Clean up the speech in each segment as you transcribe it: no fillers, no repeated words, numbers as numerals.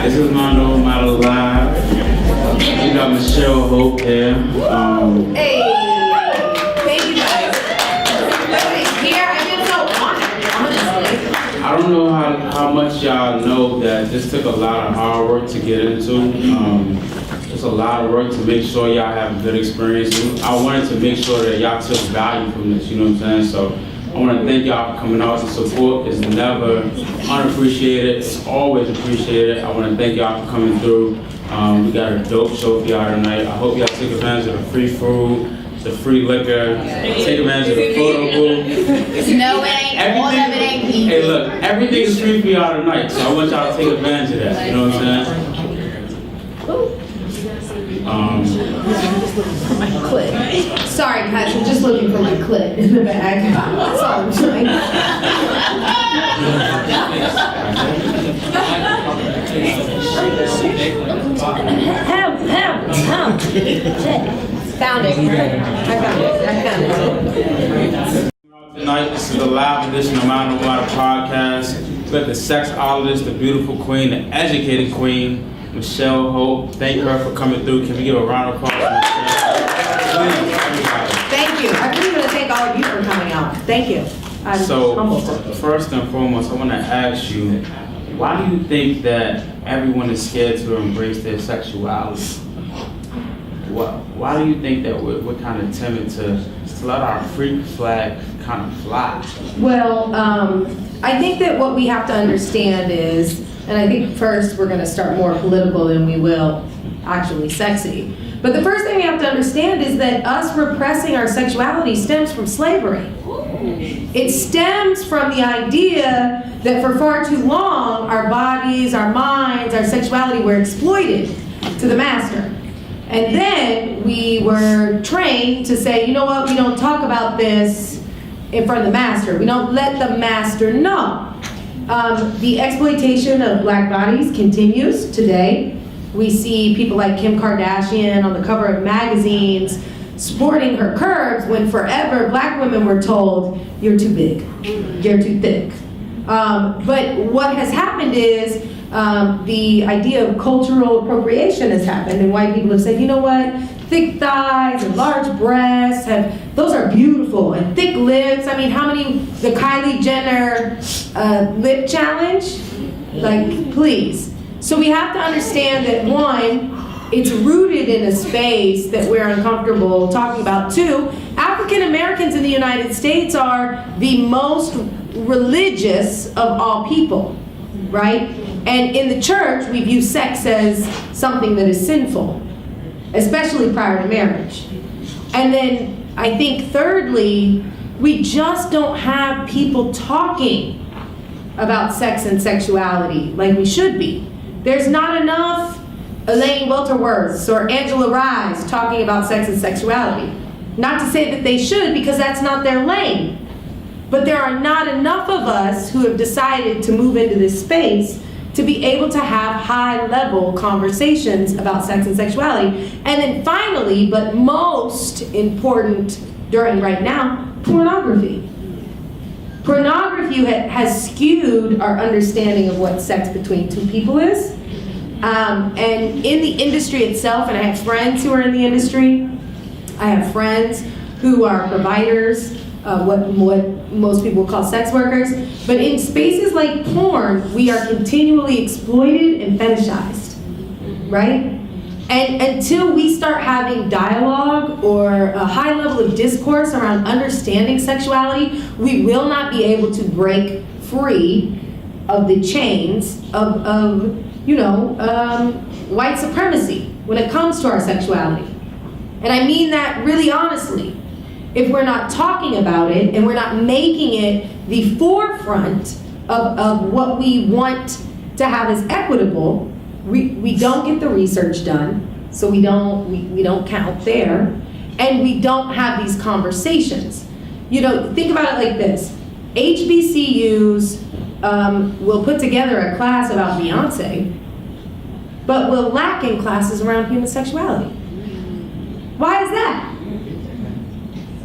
This is my No Matter Live. We got Michelle Hope here. Hey, thank you guys. Here, I feel so honored, honestly. I don't know how much y'all know that this took a lot of hard work to get into. It's a lot of work to make sure y'all have a good experience. I wanted to make sure that y'all took value from this, you know what I'm saying? So I want to thank y'all for coming out. The support is never unappreciated. It's always appreciated. I want to thank y'all for coming through. We got a dope show for y'all tonight. I hope y'all take advantage of the free food, the free liquor, take advantage of the photo booth. No, it ain't. All of it ain't me. Hey, look, everything is free for y'all tonight, so I want y'all to take advantage of that. You know what I'm saying? My clit. Sorry, guys, I'm just looking for my clit in the bag. That's all I'm trying. Help. Found it. I found it. Tonight, this is the live edition of My No Matter podcast. We got the sexologist, the beautiful queen, the educated queen, Michelle Hope. Thank her for coming through. Can we give a round of applause for Michelle? Please, everybody. Thank you. I really want to thank all of you for coming out. Thank you. I'm humbled. First and foremost, I want to ask you, why do you think that everyone is scared to embrace their sexuality? Why do you think that we're kind of timid to let our freak flag kind of fly? Well, I think that what we have to understand is, and I think first we're going to start more political than we will actually sexy. But the first thing we have to understand is that us repressing our sexuality stems from slavery. It stems from the idea that for far too long, our bodies, our minds, our sexuality were exploited to the master. And then we were trained to say, you know what, we don't talk about this in front of the master. We don't let the master know. The exploitation of black bodies continues today. We see people like Kim Kardashian on the cover of magazines sporting her curves when forever black women were told, you're too big, you're too thick. But what has happened is the idea of cultural appropriation has happened, and white people have said, you know what, thick thighs and large breasts, those are beautiful, and thick lips. I mean, how many, the Kylie Jenner lip challenge? Like, please. So we have to understand that one, it's rooted in a space that we're uncomfortable talking about. Two, African Americans in the United States are the most religious of all people, right? And in the church, we view sex as something that is sinful, especially prior to marriage. And then I think thirdly, we just don't have people talking about sex and sexuality like we should be. There's not enough Elaine Welterworth or Angela Rye talking about sex and sexuality. Not to say that they should, because that's not their lane. But there are not enough of us who have decided to move into this space to be able to have high-level conversations about sex and sexuality. And then finally, but most important during right now, pornography. Pornography has skewed our understanding of what sex between two people is. And in the industry itself, and I have friends who are in the industry, I have friends who are providers, what most people call sex workers, but in spaces like porn, we are continually exploited and fetishized, right? And until we start having dialogue or a high level of discourse around understanding sexuality, we will not be able to break free of the chains of white supremacy when it comes to our sexuality. And I mean that really honestly. If we're not talking about it and we're not making it the forefront of what we want to have as equitable, we don't get the research done, so we don't count there, and we don't have these conversations. Think about it like this. HBCUs will put together a class about Beyonce, but will lack in classes around human sexuality. Why is that?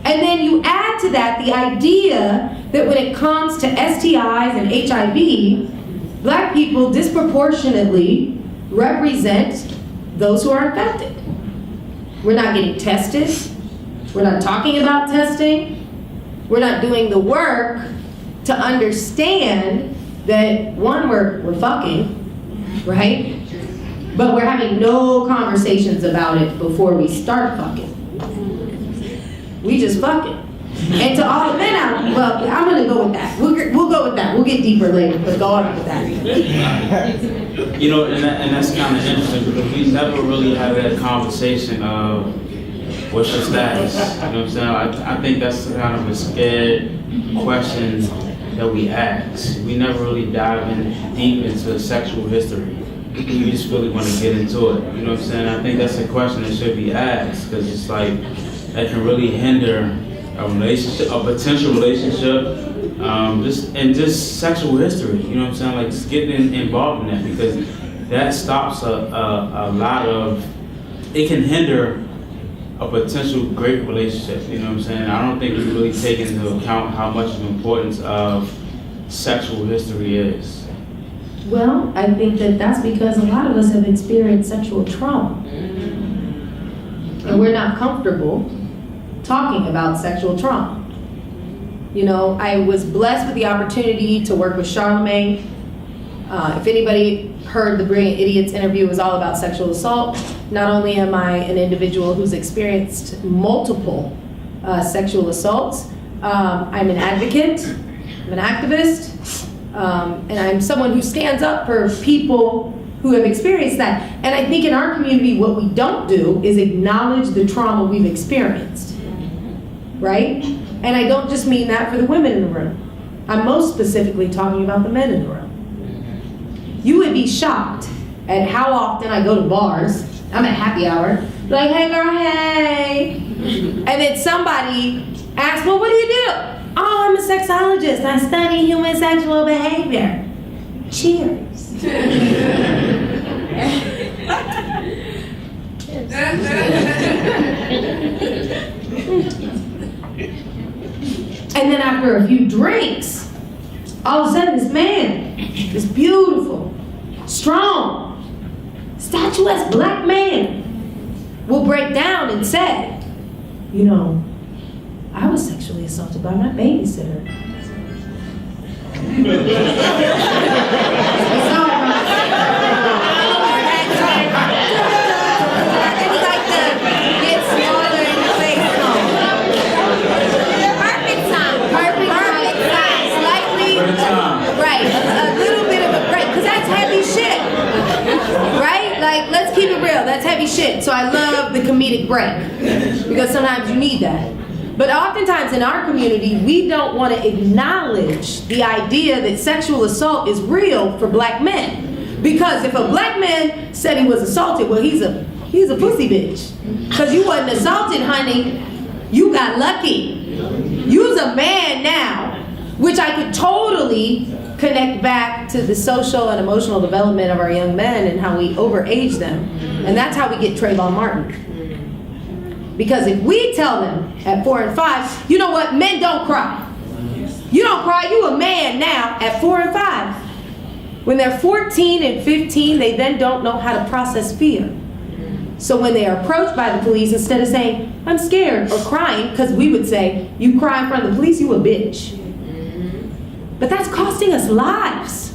And then you add to that the idea that when it comes to STIs and HIV, Black people disproportionately represent those who are infected. We're not getting tested. We're not talking about testing. We're not doing the work to understand that, one, we're fucking, right? But we're having no conversations about it before we start fucking. We just fucking. And to all the men out, well, I'm gonna go with that. We'll go with that. We'll get deeper later, but go on with that. And that's kind of interesting because we never really had that conversation of what's your status. You know what I'm saying? I think that's kind of a scared question that we ask. We never really dive in deep into sexual history. We just really want to get into it. You know what I'm saying? I think that's a question that should be asked because it's like that can really hinder a relationship, a potential relationship, just sexual history. You know what I'm saying? Like just getting involved in that because that stops a lot of. It can hinder a potential great relationship. You know what I'm saying? I don't think we really take into account how much of importance of sexual history is. Well, I think that's because a lot of us have experienced sexual trauma. And we're not comfortable talking about sexual trauma. I was blessed with the opportunity to work with Charlemagne. If anybody heard the Brilliant Idiots interview, it was all about sexual assault. Not only am I an individual who's experienced multiple sexual assaults, I'm an advocate, I'm an activist, and I'm someone who stands up for people who have experienced that. And I think in our community, what we don't do is acknowledge the trauma we've experienced, right? And I don't just mean that for the women in the room. I'm most specifically talking about the men in the room. You would be shocked at how often I go to bars. I'm at happy hour, like, hey girl, hey. And then somebody asks, well, what do you do? Oh, I'm a sexologist. I study human sexual behavior. Cheers. And then after a few drinks, all of a sudden this man, this beautiful, strong, statuesque Black man will break down and say, I was sexually assaulted by my babysitter. Let's keep it real. That's heavy shit. So I love the comedic break because sometimes you need that. But oftentimes in our community, we don't want to acknowledge the idea that sexual assault is real for Black men. Because if a Black man said he was assaulted, well, he's a pussy bitch. Because you wasn't assaulted, honey. You got lucky. You's a man now, which I could totally connect back to the social and emotional development of our young men and how we overage them. And that's how we get Trayvon Martin. Because if we tell them at 4 and 5, you know what, men don't cry. You don't cry, you a man now at 4 and 5. When they're 14 and 15, they then don't know how to process fear. So when they are approached by the police, instead of saying, I'm scared, or crying, because we would say, you cry in front of the police, you a bitch. But that's costing us lives.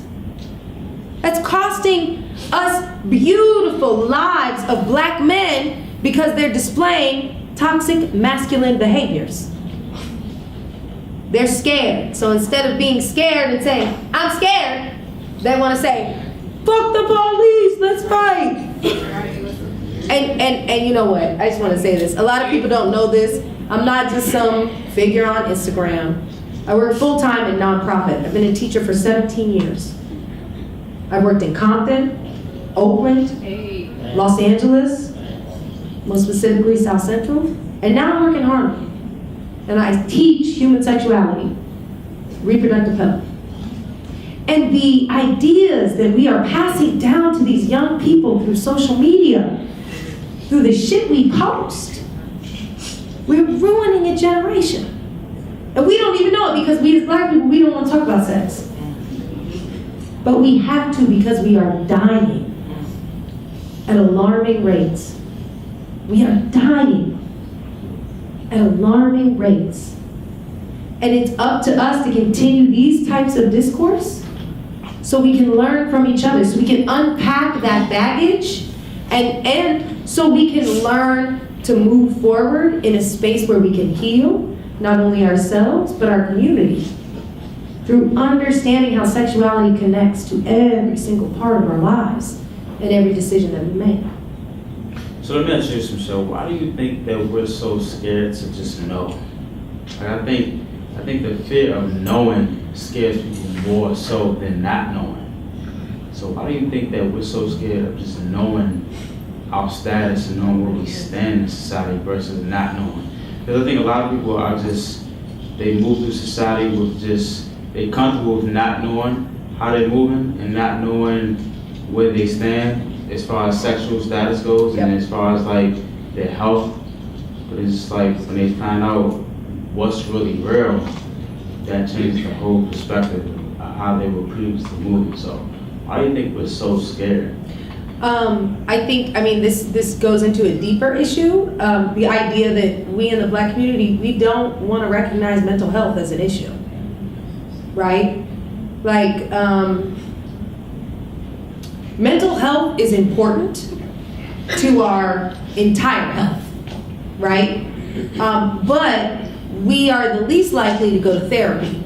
That's costing us beautiful lives of Black men because they're displaying toxic masculine behaviors. They're scared. So instead of being scared and saying, I'm scared, they want to say, fuck the police, let's fight. And you know what? I just want to say this. A lot of people don't know this. I'm not just some figure on Instagram. I work full-time in nonprofit. I've been a teacher for 17 years. I've worked in Compton. Oakland, Los Angeles, most specifically South Central, and now I work in Harlem. And I teach human sexuality, reproductive health. And the ideas that we are passing down to these young people through social media, through the shit we post, we're ruining a generation. And we don't even know it because we as black people, we don't want to talk about sex. But we have to because we are dying at alarming rates. We are dying at alarming rates. And it's up to us to continue these types of discourse so we can learn from each other, so we can unpack that baggage, and so we can learn to move forward in a space where we can heal, not only ourselves, but our community, through understanding how sexuality connects to every single part of our lives and every decision that we make. So let me ask you some, Michelle. Why do you think that we're so scared to just know? Like, I think the fear of knowing scares people more so than not knowing. So why do you think that we're so scared of just knowing our status and knowing where we stand in society versus not knowing? Because I think a lot of people are just, they move through society with just, they're comfortable with not knowing how they're moving and not knowing where they stand as far as sexual status goes, and as far as like their health. But it's just like when they find out what's really real, that changes the whole perspective of how they were previously moving. So why do you think we're so scared? I think, this goes into a deeper issue. The idea that we in the black community, we don't want to recognize mental health as an issue, right? Like, mental health is important to our entire health, right? But we are the least likely to go to therapy.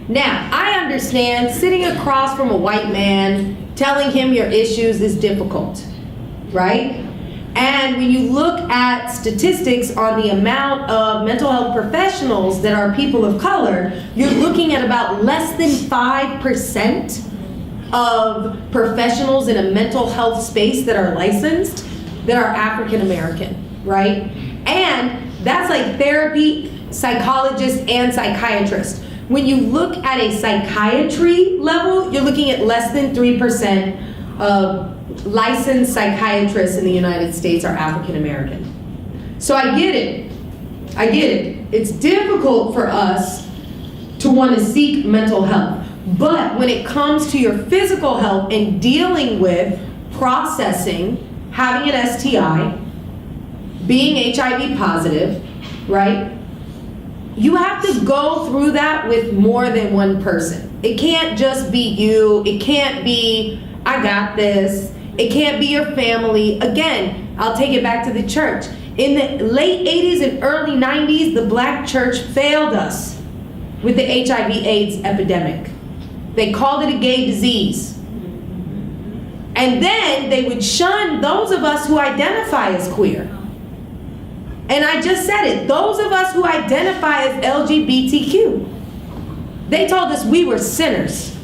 Now, I understand sitting across from a white man, telling him your issues is difficult, right? And when you look at statistics on the amount of mental health professionals that are people of color, you're looking at about less than 5% of professionals in a mental health space that are licensed that are African American, right? And that's like therapy, psychologist, and psychiatrist. When you look at a psychiatry level, you're looking at less than 3% of licensed psychiatrists in the United States are African American. So I get it. It's difficult for us to want to seek mental health. But when it comes to your physical health and dealing with processing, having an STI, being HIV positive, right? You have to go through that with more than one person. It can't just be you. It can't be, I got this. It can't be your family. Again, I'll take it back to the church. In the late 80s and early 90s, the black church failed us with the HIV/AIDS epidemic. They called it a gay disease. And then they would shun those of us who identify as queer. And I just said it, those of us who identify as LGBTQ. They told us we were sinners.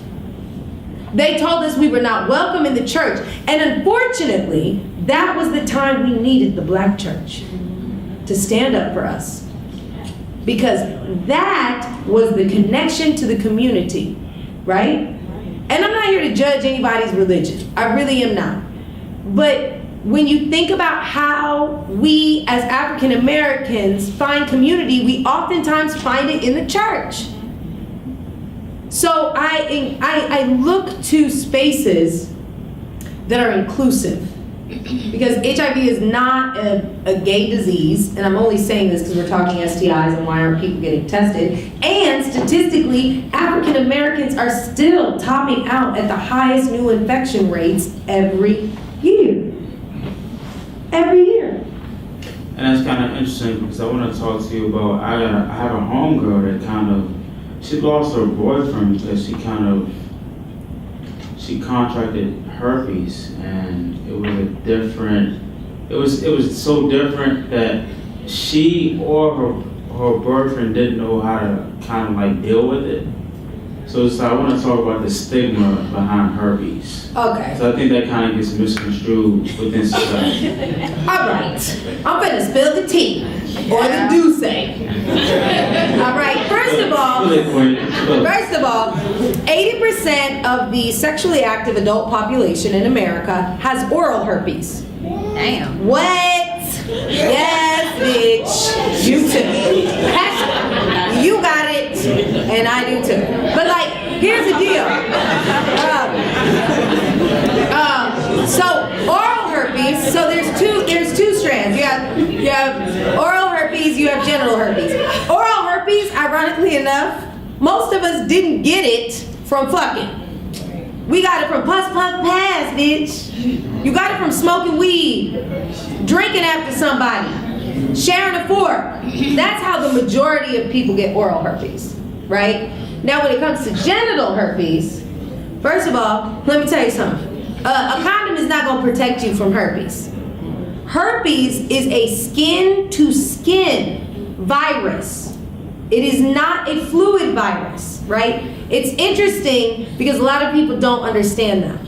They told us we were not welcome in the church. And unfortunately, that was the time we needed the black church to stand up for us. Because that was the connection to the community, right? And I'm not here to judge anybody's religion. I really am not. But when you think about how we as African Americans find community, we oftentimes find it in the church. So I look to spaces that are inclusive, because HIV is not a gay disease, and I'm only saying this because we're talking STIs and why aren't people getting tested, and statistically, African Americans are still topping out at the highest new infection rates every year. Every year. And that's kind of interesting because I want to talk to you about, I have a homegirl that she lost her boyfriend because she contracted herpes, and it was so different that she or her boyfriend didn't know how to kind of like deal with it. So I want to talk about the stigma behind herpes. Okay. So I think that kind of gets misconstrued within society. All right. I'm gonna spill the tea or the douce. All right. First of all, 80% of the sexually active adult population in America has oral herpes. Damn. What? Yes, bitch. You too. You got it, and I do too. But like, here's the deal. So oral herpes. So there's two strands. You have oral herpes. You have genital herpes. Oral herpes, ironically enough, most of us didn't get it from fucking. We got it from puss puff pass, bitch. You got it from smoking weed, drinking after somebody, sharing a fork. That's how the majority of people get oral herpes, right? Now when it comes to genital herpes, first of all, let me tell you something. A condom is not gonna protect you from herpes. Herpes is a skin-to-skin virus. It is not a fluid virus, right? It's interesting because a lot of people don't understand that.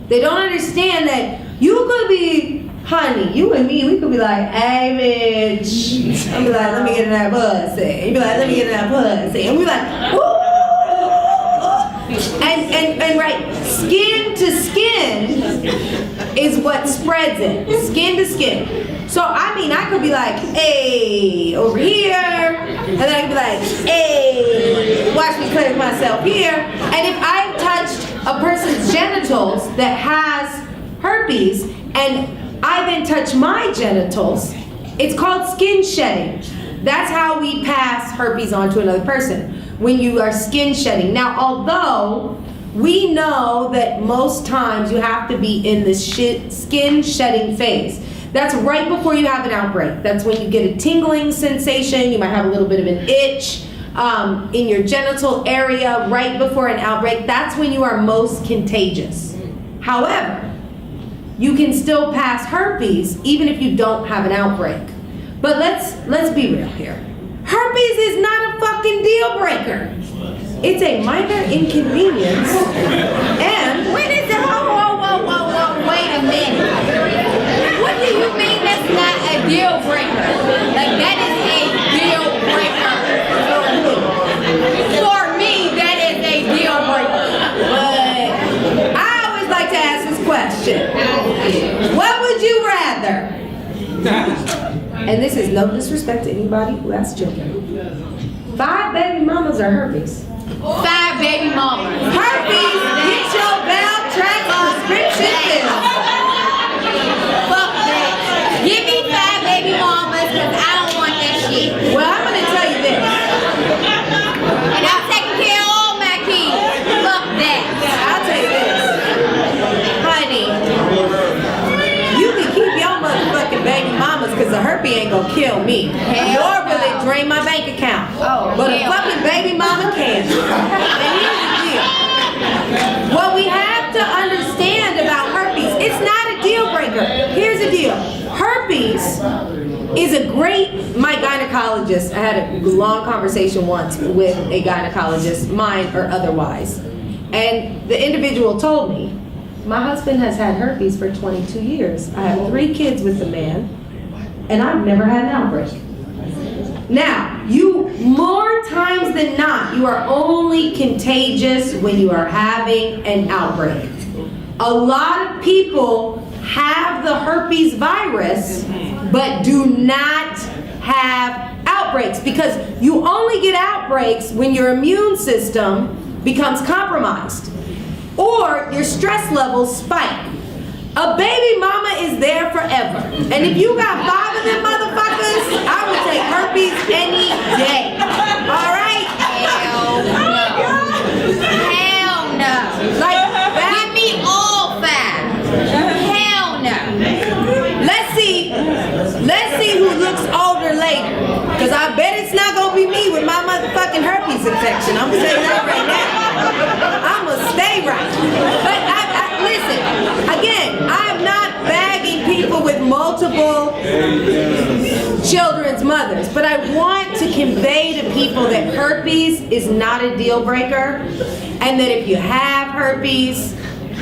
They don't understand that you could be, honey, you and me, we could be like, hey, bitch. I'll be like, let me get in that pussy. You be like, let me get in that pussy. And we like, woo. And right, skin to skin is what spreads it. Skin to skin. So, I mean, I could be like, hey, over here. And then I could be like, hey, watch me click myself here. And if I've touched a person's genitals that has herpes, and I then touch my genitals, it's called skin shedding. That's how we pass herpes on to another person, when you are skin shedding. Now, although we know that most times you have to be in the skin shedding phase. That's right before you have an outbreak. That's when you get a tingling sensation. You might have a little bit of an itch in your genital area right before an outbreak. That's when you are most contagious. However, you can still pass herpes even if you don't have an outbreak. But let's be real here. Herpes is not a fucking deal breaker. It's a minor inconvenience. And Wait a minute. Wait a minute. What do you mean that's not a deal breaker? Like that is a deal breaker. For me, that is a deal breaker. but I always like to ask this question. What would you rather? And this is no disrespect to anybody who has children. 5 baby mamas or herpes? 5 baby mamas. Herpes, get your bell track subscription filled. Fuck that. Give me 5 baby mamas because I don't want that shit. Well, I'm gonna tell you this. And I'm taking care of all my kids. Fuck that. I'll tell you this. Honey, you can keep your motherfucking baby mamas because the herpes ain't gonna kill me. Hell Nor will it no. drain my bank account. Oh, but a hell fucking baby mama can. And here's the deal. What we have to understand about herpes, it's not a deal breaker. Here's the deal. Herpes is a great, my gynecologist, I had a long conversation once with a gynecologist, mine or otherwise. And the individual told me, my husband has had herpes for 22 years. I have 3 kids with the man, and I've never had an outbreak. Now, you, more times than not, you are only contagious when you are having an outbreak. A lot of people have the herpes virus, but do not have outbreaks because you only get outbreaks when your immune system becomes compromised or your stress levels spike. A baby mama is there forever. And if you got 5 of them motherfuckers, I would take herpes any day. All right? Hell no. Hell no. Like, Give me all 5. Hell no. let's see who looks older later. Because I bet it's not going to be me with my motherfucking herpes infection. I'm going to tell you that right now. I'm going to stay right. But listen, again, I'm not bagging people with multiple children's mothers. But I want to convey to people that herpes is not a deal breaker, and that if you have herpes,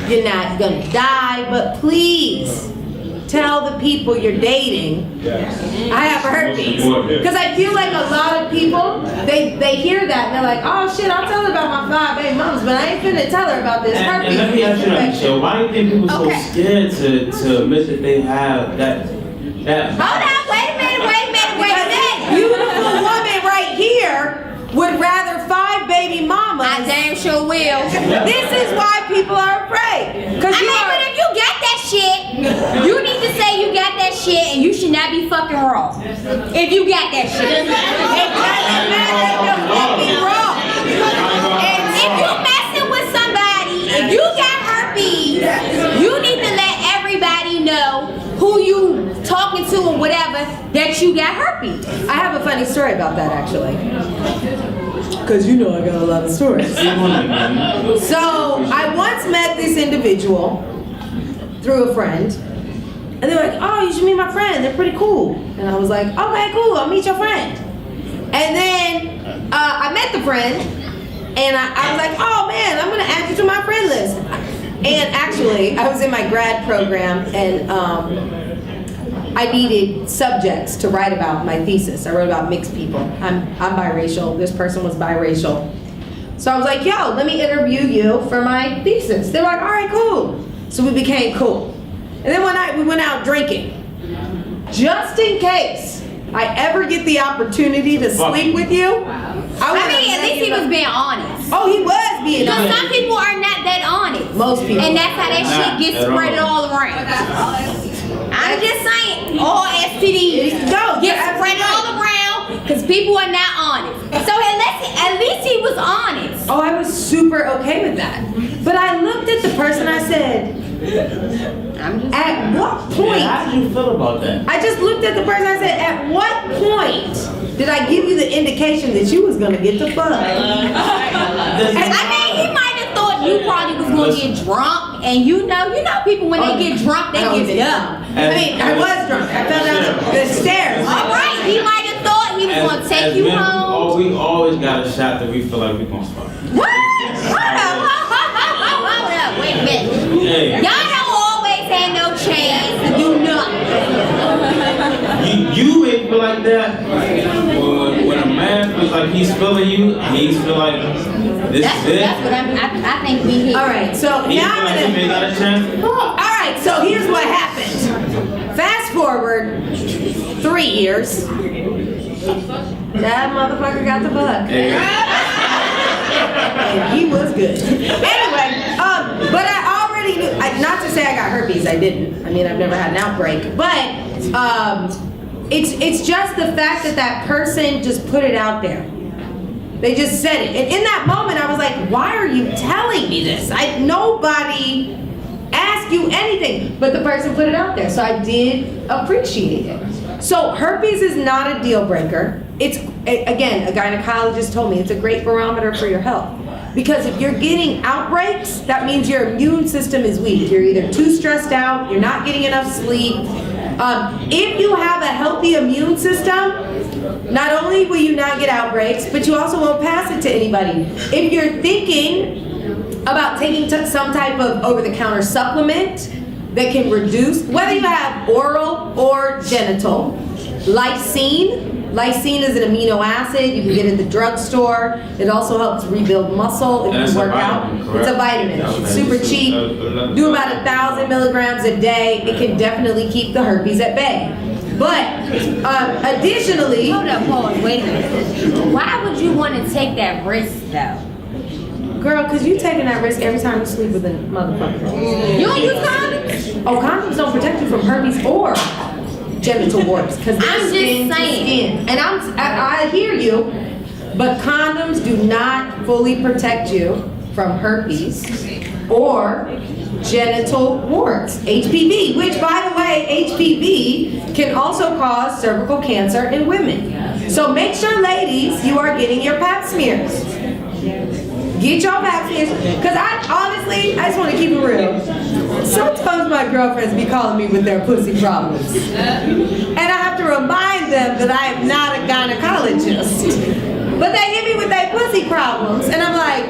you're not gonna die. But please tell the people you're dating, I have herpes. Because I feel like a lot of people, they hear that and they're like, oh shit, I'll tell her about my 5 baby moms, but I ain't finna tell her about this herpes. And let me ask you that, infection. Michelle. Why do you think people so scared to admit that they have that? Hold on, wait a minute. Beautiful woman right here would rather 5 baby mamas. I damn sure will. This is why people are afraid. But if you got that shit, you need to say you got that shit, and you should not be fucking raw. If you got that shit. It doesn't matter if you're fucking wrong. And if you messing with somebody, if you got herpes, you need to let everybody know who you talking to or whatever that you got herpes. I have a funny story about that actually. Because you know I got a lot of stories. So I once met this individual through a friend. And they were like, oh, you should meet my friend. They're pretty cool. And I was like, okay, cool. I'll meet your friend. And then I met the friend. And I was like, oh man, I'm going to add you to my friend list. And actually, I was in my grad program and I needed subjects to write about my thesis. I wrote about mixed people. I'm biracial. This person was biracial. So I was like, yo, let me interview you for my thesis. They're like, all right, cool. So we became cool. And then one night we went out drinking. Just in case I ever get the opportunity to sleep with you. I mean, at least he was being honest. Oh, he was being Because honest. some people are not that honest. Most people. And that's how that shit gets spread all around. I'm just saying, all STDs get spread all around because people are not honest. So at least he was honest. Oh, I was super okay with that. But I looked at the person, I said, at what point? How did you feel about that? I just looked at the person, I said, at what point did I give you the indication that you was gonna get the fuck? I mean, he might have thought you probably was gonna get drunk, and you know people when they get drunk, they get dumb. I mean, I was drunk. I fell down the stairs. All right, he might have thought he was gonna take you home. We always got a shot that we feel like we gonna fuck. What? Hold up, wait a minute. Hey. Y'all don't always have no chance to do nothing. You may feel like that when a man feels like he's feeling you, he's feel like this is it. That's what I think we hit. All right, so He now feel like he may got a chance to fuck. all right, so here's what happened. Fast forward 3 years. That motherfucker got the fuck. Hey. And he was good. Anyway, but I already knew, not to say I got herpes, I didn't. I mean, I've never had an outbreak, but it's just the fact that that person just put it out there. They just said it. And in that moment, I was like, why are you telling me this? Nobody asked you anything, but the person put it out there, so I did appreciate it. So herpes is not a deal breaker. It's, again, a gynecologist told me it's a great barometer for your health. Because if you're getting outbreaks, that means your immune system is weak. You're either too stressed out, you're not getting enough sleep. If you have a healthy immune system, not only will you not get outbreaks, but you also won't pass it to anybody. If you're thinking about taking some type of over-the-counter supplement that can reduce, whether you have oral or genital, lysine. Lysine is an amino acid. You can get it at the drugstore. It also helps rebuild muscle if you work out. It's a vitamin. It's super cheap. Do about 1,000 milligrams a day. It can definitely keep the herpes at bay. But additionally, Hold up, pause, wait a minute. Why would you want to take that risk though? girl, because you taking that risk every time you sleep with a motherfucker. You don't use condoms? Oh, condoms don't protect you from herpes or genital warts. Because I'm just saying. And I hear you, but condoms do not fully protect you from herpes or genital warts, HPV, which by the way, HPV can also cause cervical cancer in women. So make sure, ladies, you are getting your pap smears. Get your pap smears. Because I just want to keep it real. Sometimes my girlfriends be calling me with their pussy problems. And I have to remind them that I am not a gynecologist. But they hit me with their pussy problems. And I'm like,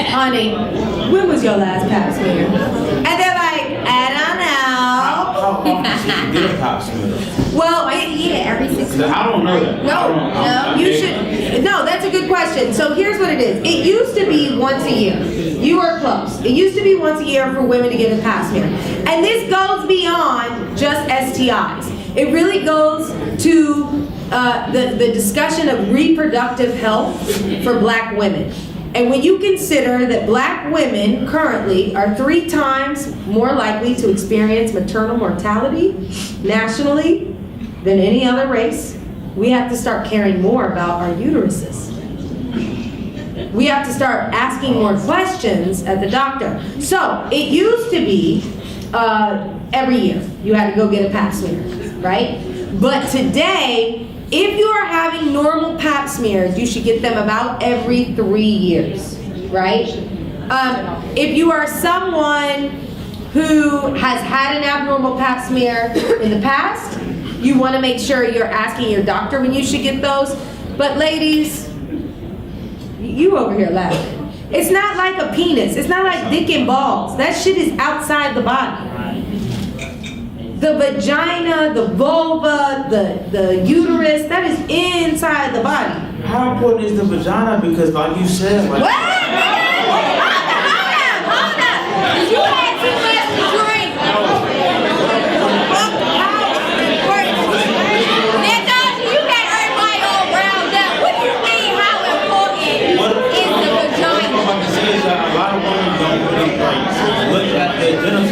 honey, when was your last pap smear? And they're like, I don't know. How often should you get a pap smear? Well, every 6 months. I don't know that. no, you should. No, that's a good question. So here's what it is. It used to be once a year. You were close. It used to be once a year for women to get a pap smear. And this goes beyond just STIs. It really goes to the discussion of reproductive health for black women. And when you consider that black women currently are 3 times more likely to experience maternal mortality nationally than any other race, we have to start caring more about our uteruses. We have to start asking more questions at the doctor. So it used to be every year you had to go get a pap smear, right? But today, if you are having normal pap smears, you should get them about every 3 years, right? If you are someone who has had an abnormal pap smear in the past, you want to make sure you're asking your doctor when you should get those. But ladies, you over here laughing. It's not like a penis. It's not like dick and balls. That shit is outside the body. The vagina, the vulva, the uterus, that is inside the body. How important is the vagina? Because like you said, like... What? Hold up. You had too much to drink. You got everybody all round up. What do you mean, how important is the vagina? What I'm saying is that a lot of women don't really look at their genitals.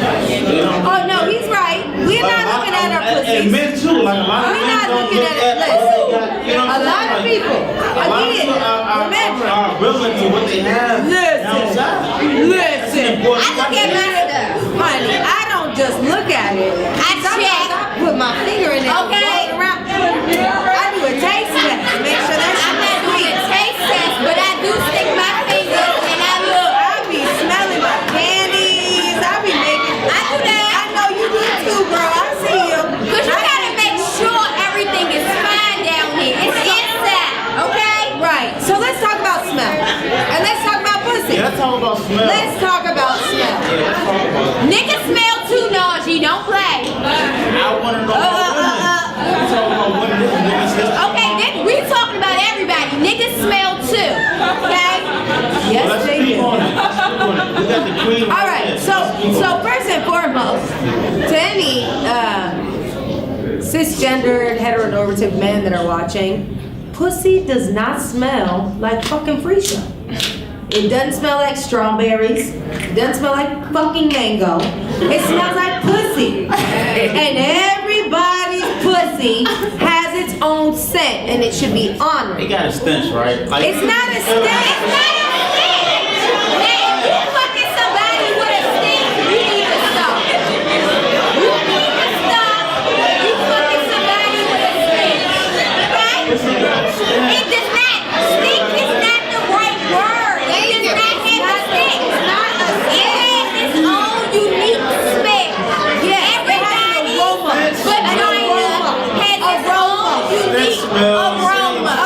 Oh no, he's right. We're not looking at our pussies. And men too, like a lot of We're men not don't looking look at at it. what they got. You know what A I'm lot saying? of people. A lot of people Remember. are willing to what they have outside. Listen. I look at my stuff. Honey, I don't just look at it. Sometimes I put my finger in it and Okay. roll it around. I do a taste test to make sure that I'm shit not doing a taste test, but I do stick my fingers and I look. I be smelling my candies. I be making. I do that. I know you do too, girl. I see you. Because you gotta make sure everything is fine down here. It's inside, okay? Right. So let's talk about smell. And let's talk about pussy. Yeah, let's talk about smell. Let's talk about smell. Let's talk about it. Niggas smell too naughty, don't play. I want to know about women. Let's talk about women. This is niggas' history. Okay, we talking about everybody. Niggas smell too, okay? Yes, Let's they speak do. on it. Let's speak on it. We got the queen. All right, so first and foremost, to any cisgendered, heteronormative men that are watching, pussy does not smell like fucking free show. It doesn't smell like strawberries. It doesn't smell like fucking mango. It smells like pussy. And everybody's pussy has its own scent, and it should be honored. They got a stench, right? Like, It's not a It's stench. not a stink. Hey, if you fucking somebody with a stink, you need to stop. You need to stop. You fucking somebody with a stink. Okay? It does not. Stink is not the right word. It does not have a stink. It's not a stink. It has its own unique smell. Yeah, Everybody's aroma. vagina has its own unique aroma.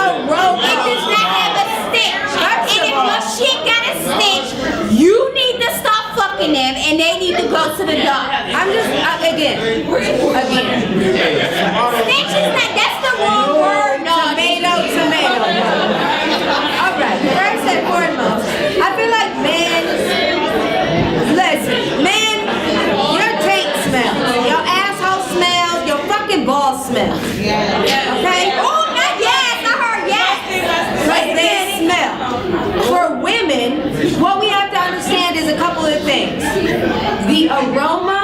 It does not have a stench. And if your shit got a stench, you need to stop fucking them and they need to go to the doctor. I'm just, again. Stench is not, that's the wrong word, no. Tomato. All right, first and foremost, I feel like men, your taint smells, your asshole smells, your fucking balls smell. Okay? Oh, not yes, I heard yes. Because they smell. For women, what we have to understand is a couple of things. The aroma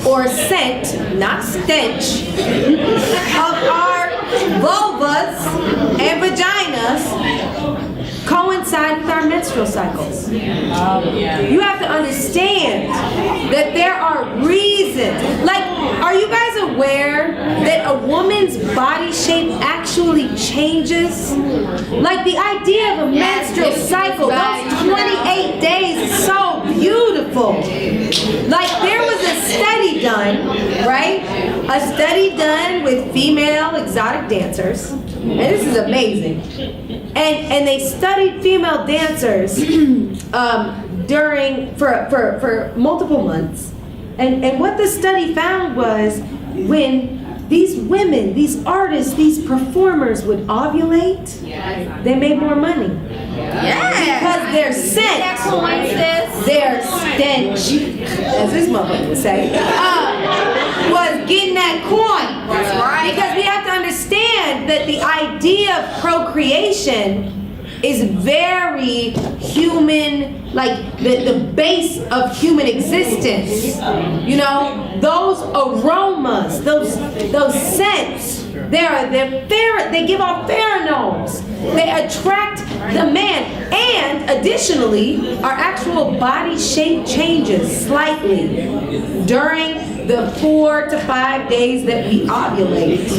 or scent, not stench, of our vulvas and vaginas coincide with our menstrual cycles. You have to understand that there are reasons. Like, are you guys aware that a woman's body shape actually changes? Like the idea of a menstrual cycle, those 28 days is so beautiful. Like there was a study done, right? A study done with female exotic dancers. And this is amazing. And they studied female dancers for multiple months. And what the study found was when these women, these artists, these performers would ovulate, they made more money. Yeah. Because their scent, their stench, as this motherfucker would say, was getting that coin. That's right. Because we have to understand that the idea of procreation is very human, like the base of human existence. You know, those aromas, those scents, they give off pheromones. They attract the man, and additionally, our actual body shape changes slightly during the 4 to 5 days that we ovulate,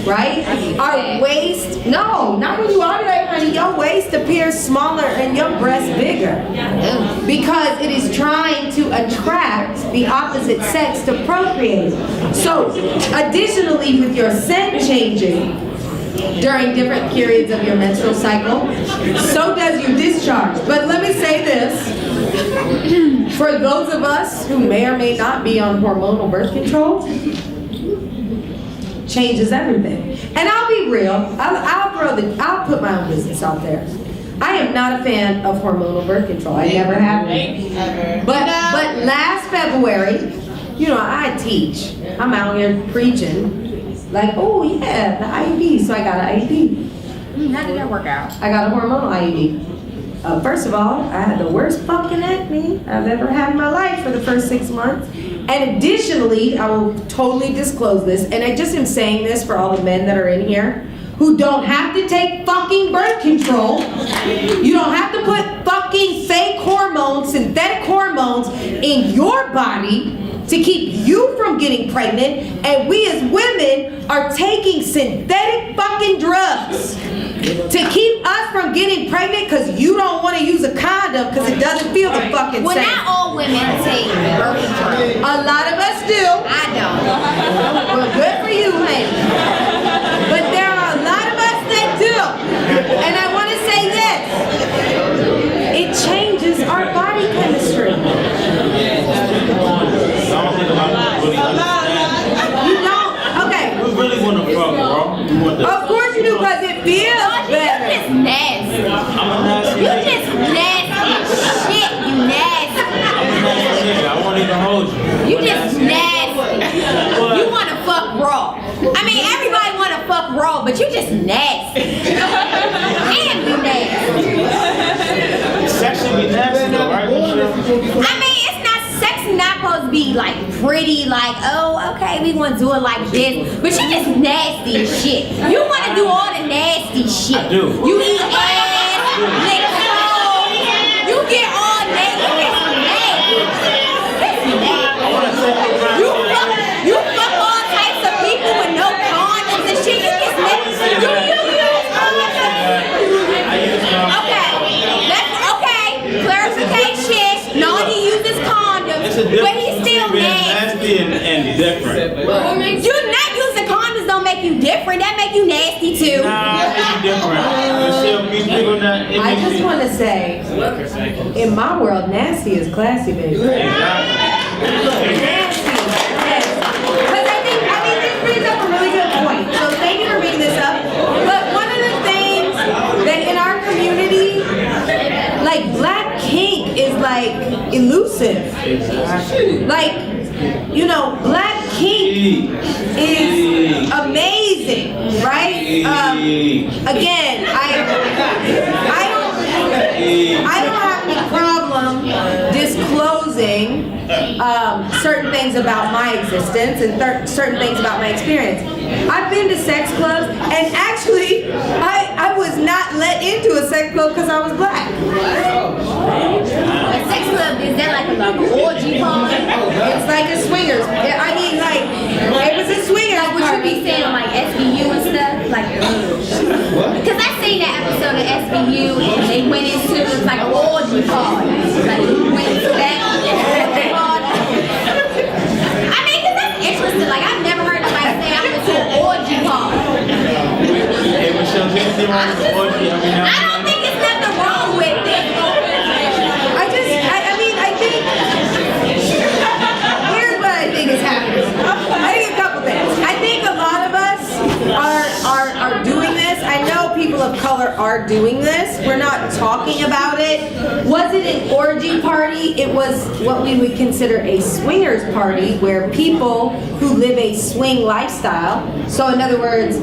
right? Our waist, no, not when you ovulate, honey. Your waist appears smaller and your breast bigger because it is trying to attract the opposite sex to procreate. So, additionally, with your scent changing during different periods of your menstrual cycle, so does your discharge. But let me say this. For those of us who may or may not be on hormonal birth control, changes everything. And I'll be real. I'll put my own business out there. I am not a fan of hormonal birth control. I never have been. But last February, you know, I teach. I'm out here preaching. Like, oh yeah, the IUD. So I got an IUD. How did that work out? I got a hormonal IUD. First of all, I had the worst fucking acne I've ever had in my life for the first 6 months. And additionally, I will totally disclose this, and I just am saying this for all the men that are in here who don't have to take fucking birth control. You don't have to put fucking fake hormones, synthetic hormones in your body to keep you from getting pregnant, and we as women are taking synthetic fucking drugs to keep us from getting pregnant because you don't want to use a condom because it doesn't feel the fucking Well, same. not all women take birth control. A lot of us do. I don't. Well, good for you, honey. But there are a lot of us that do. And I want to say this. It changes our body chemistry. You don't? Okay. We really want to fuck, bro. Of course you do, because it feels better. You just nasty. I'm a nasty You nigga. just nasty as shit. You nasty. I'm a nasty nigga. I won't even hold you. You just nasty. You want to fuck raw. I mean, everybody want to fuck raw, but you just nasty. And you nasty. Sex should be nasty though, right, Michelle? I mean, it's not sex not supposed to be like pretty, like, oh, okay, we want to do it like this. But you just nasty as shit. You want to do all the nasty shit. I do. You eat ass, lick toes. You get all nasty. You just nasty. It's nasty. You fuck all types of people with no condoms and shit. You just nasty. You use condoms. Okay. That's okay. Clarification. No, he uses condoms, It's a but difference he's still between being nasty. nasty and different. You not using condoms don't make you different. That make you nasty too. Nah, it makes you different. Michelle, people not. I just want to say, in my world, nasty is classy, baby. Nasty. Yes. Because I think this brings up a really good point. So thank you for bringing this up. But one of the things that in our community, like black kink is like elusive. Like, you know, black kink is amazing, right? Again, I don't have any problem disclosing certain things about my existence and certain things about my experience. I've been to sex clubs, and actually, I was not let into a sex club because I was black. A sex club, is that like an orgy party? It's like a swingers. I mean, like, it was a swingers card. Like, you went back on your orgy card. I mean, 'cause that's interesting. Like, I've never heard nobody say I went to an orgy card. Hey, Michelle, do you think wrong with orgy every now I and don't think it's nothing wrong with it. I think, here's what I think is happening. I think a couple things. I think a lot of us are doing this. I know people of color are doing this. We're not talking about it. Was it an orgy party? It was what we would consider a swingers party, where people who live a swing lifestyle. So in other words,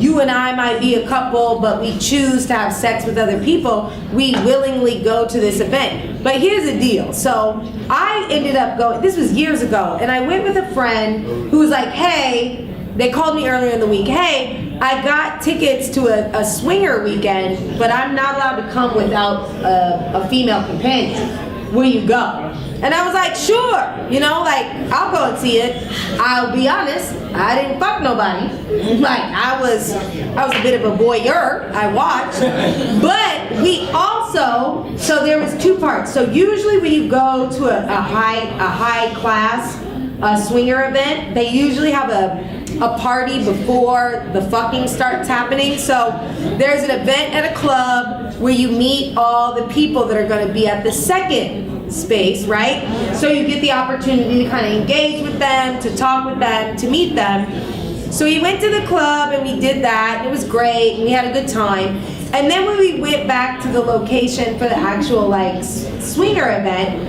you and I might be a couple, but we choose to have sex with other people. We willingly go to this event. But here's the deal. So I ended up going, this was years ago, and I went with a friend who was like, hey, they called me earlier in the week, hey, I got tickets to a swinger weekend, but I'm not allowed to come without a female companion. Will you go? And I was like, sure, I'll go and see it. I'll be honest, I didn't fuck nobody. Like, I was a bit of a voyeur, I watched. But we also, so there was two parts. So usually when you go to a high class swinger event, they usually have a party before the fucking starts happening. So there's an event at a club where you meet all the people that are gonna be at the second space, right? So you get the opportunity to kind of engage with them, to talk with them, to meet them. So we went to the club and we did that. It was great, and we had a good time. And then when we went back to the location for the actual swinger event,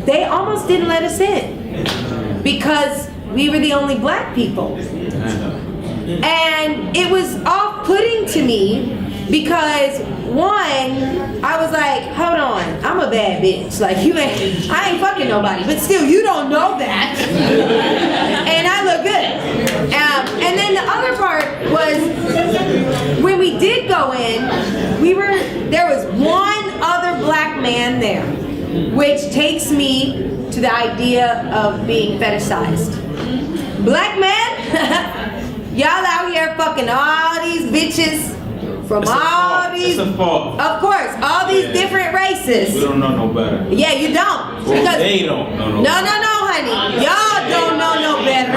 they almost didn't let us in because we were the only black people. And it was off-putting to me because, one, I was like, hold on, I'm a bad bitch. Like, I ain't fucking nobody, but still, you don't know that. And I look good. And then the other part was, when we did go in, there was one other black man there, which takes me to the idea of being fetishized. Black man, y'all out here fucking all these bitches from all these, of course, all these different races. We don't know no better. Yeah, you don't. Well, Because they don't know no better. No, honey. Y'all don't know no better.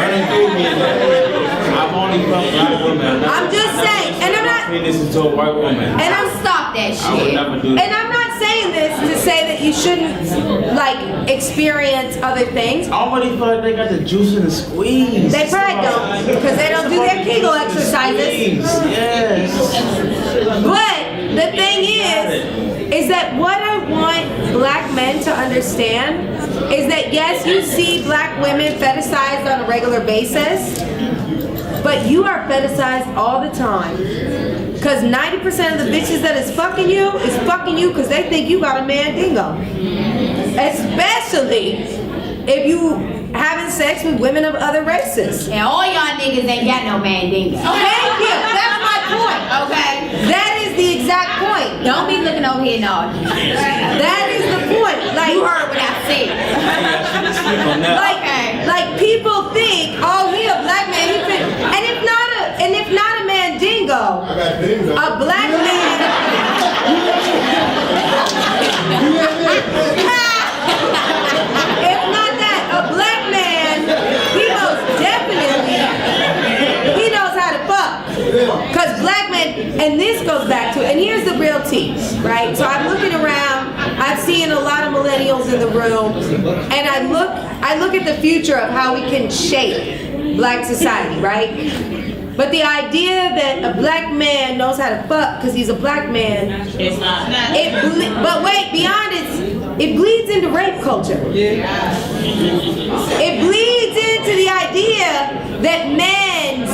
I've only fucked black women. I'm just saying, and I'm not. This is to a white woman. And I'm Stop that shit. I would never do that. And I'm not saying this to say that you shouldn't experience other things. I already feel like they got the juice in the squeeze. They probably don't, because they don't do their Kegel exercises. Yes. But the thing is that what I want black men to understand is that yes, you see black women fetishized on a regular basis, but you are fetishized all the time. Because 90% of the bitches that is fucking you because they think you got a mandingo. Especially if you having sex with women of other races. And all y'all niggas ain't got no mandingo. Thank you. That's my point. Okay. That is the exact point. Don't be looking over here, no. That is the point. Like, You heard what I said. like people think, oh, he a black man. And if not a mandingo, a black man. If not that, a black man, he knows how to fuck. Because black men, and this goes back to, and here's the real tea, right? So I'm looking around, I've seen a lot of millennials in the room, and I look at the future of how we can shape black society, right? But the idea that a black man knows how to fuck because he's a black man, but wait, beyond it bleeds into rape culture. It bleeds into the idea that men's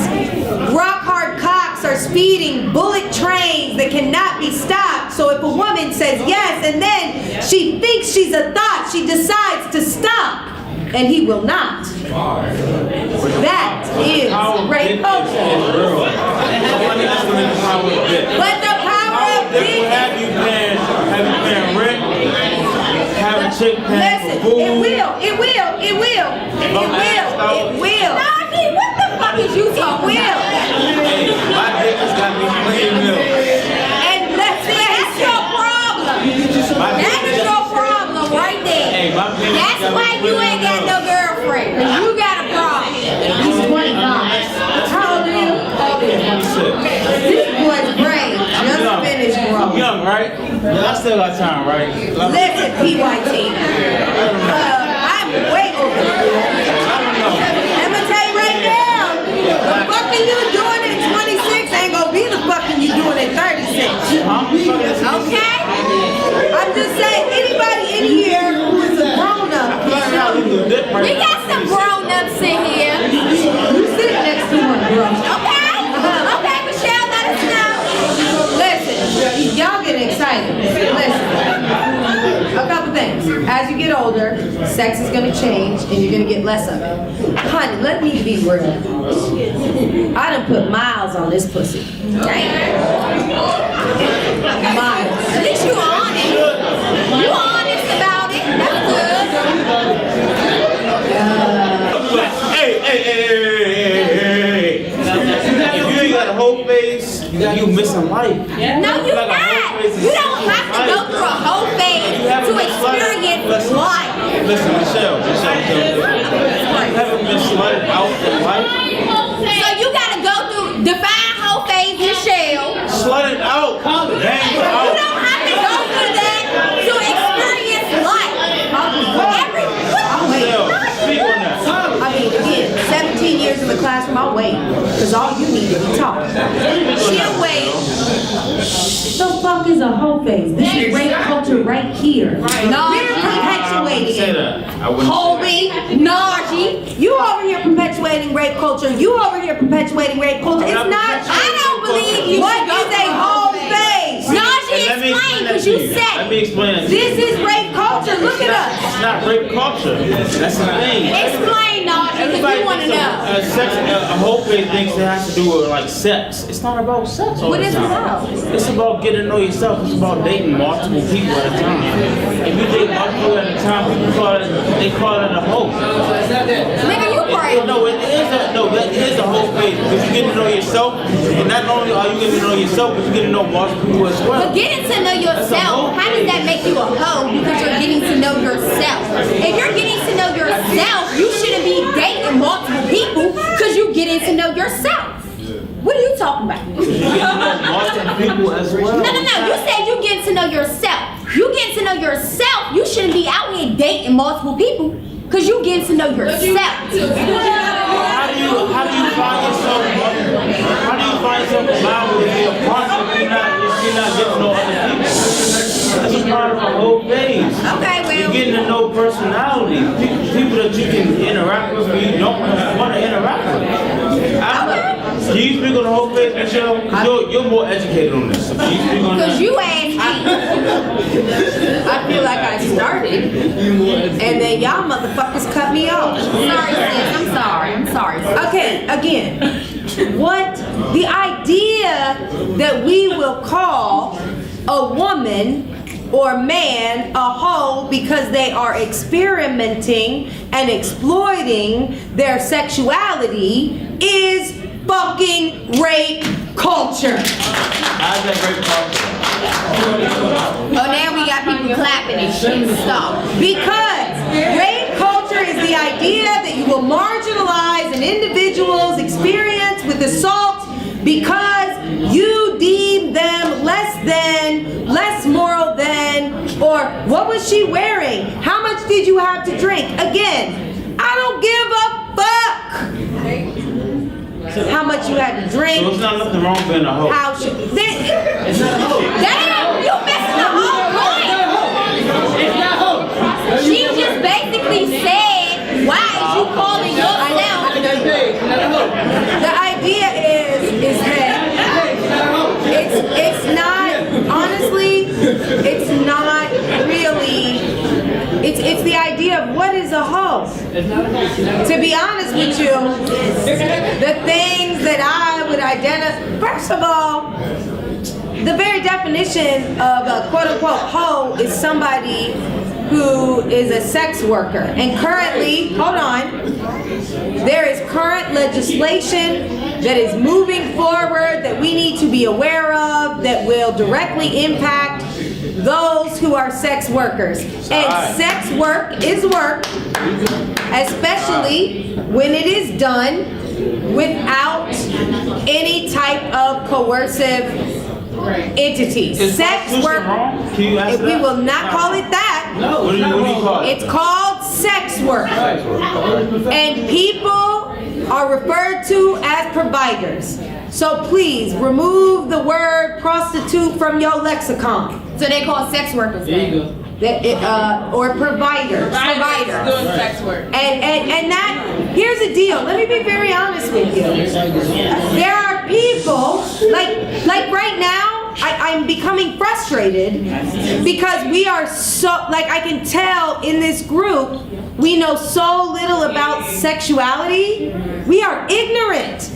rock hard cocks are speeding bullet trains that cannot be stopped. So if a woman says yes and then she thinks she's a thought, she decides to stop. And he will not. That is rape culture. But the power of dick. Have you paying rent? Have a chick paying for food? It will. Nagi, what the fuck is you talking about? My dick has got me playing milk. And let's face it. That's why you ain't got no girlfriend. Cause you got a problem. He's 25. How old are you? This boy's brain just finished I'm growing. young, right? I still got time, right? Listen, PYT. I'm way over you. I'm gonna tell you right now, the fucking you doing at 26 ain't gonna be the fucking you doing at 36. Okay? I'm just saying, anybody in here who is a grown up, We got some grown-ups in here. you sit next to one, bro. Okay? Okay, Michelle, let us know. Listen, y'all get excited. Listen, a couple things. As you get older, sex is gonna change and you're gonna get less of it. Honey, let me be real. I done put miles on this pussy. Miles. At least you honest. You honest about it. That's good. Hey. If you ain't got a whole face, you missing life. No, you're not. You don't have to go through a whole phase to experience life. Listen, Michelle. You haven't been slutted out in life. So you gotta go through define whole phase, Michelle. Slutted out. Banged You out. don't have to go through that to experience life. Michelle, speak on that. I mean, again, 17 years in the classroom, I'll wait. Because all you need is to talk. She'll wait. The fuck is a whole phase? This is rape culture right here. No, We're perpetuating Say it. that. I wouldn't say Colby, Nargy. You over here perpetuating rape culture. You over here perpetuating rape culture. It's not. I don't believe you What should go is a through whole phase. phase? Nargy, Let me explain, that because to you Let said me explain that to you. This is rape culture. Look at us. It's not rape culture. That's the thing. Explain, Nargy, because you want to know. A whole thing thinks it has to do with like sex. It's not about sex all What the is it time. about? It's about getting to know yourself. It's about dating multiple people at a time. If you date multiple at a time, people call it a hoe. Nigga, you crazy. That is a whole phase because you get to know yourself, and not only are you getting to know yourself, but you get to know multiple people as well. But getting to know yourself, how does that make you a hoe? Because you're getting to know yourself. If you're getting to know yourself, you shouldn't be dating multiple people because you're getting to know yourself. What are you talking about? You get to know multiple people as well. No. You said you getting to know yourself. You getting to know yourself. You shouldn't be out here dating multiple people because you getting to know yourself. How do you find yourself? How do you find yourself allowed to be a partner if you're not getting to know other people? That's a part of a whole phase. Okay, You're well. getting to know personality, people that you can interact with, and you don't want to interact with. Can you speak on the whole phase, Michelle? You're more educated on this. So can you speak on Because that? you asked me. I feel like I started, and then y'all motherfuckers cut me off. Sorry, sis. I'm sorry. Okay, again, what the idea that we will call a woman or man a hoe because they are experimenting and exploiting their sexuality is fucking rape culture. How's that great culture? Oh, now we got people clapping and shit. Stop. Because rape culture is the idea that you will marginalize an individual's experience with assault because you deem them less than, less moral than, or what was she wearing? How much did you have to drink? Again, I don't give a fuck how much you had to drink. So it's not nothing wrong being a hoe. How should It's not a hoe. Damn, you missing the whole point. She just basically said, why is you calling yourself? The idea is that it's not, honestly, it's not really, it's the idea of what is a hoe. To be honest with you, the things that I would identify, first of all, the very definition of a quote-unquote hoe is somebody who is a sex worker. And currently, hold on, there is current legislation that is moving forward that we need to be aware of that will directly impact those who are sex workers. And sex work is work, especially when it is done without any type of coercive entity. Sex work, we will not call it that. What do you call it? It's called sex work. And people are referred to as providers. So please remove the word prostitute from your lexicon. So they call sex workers then. Or providers. Provider. Doing sex work. And that, here's the deal. Let me be very honest with you. There are people, like right now, I'm becoming frustrated because we are so, like I can tell in this group, we know so little about sexuality. We are ignorant.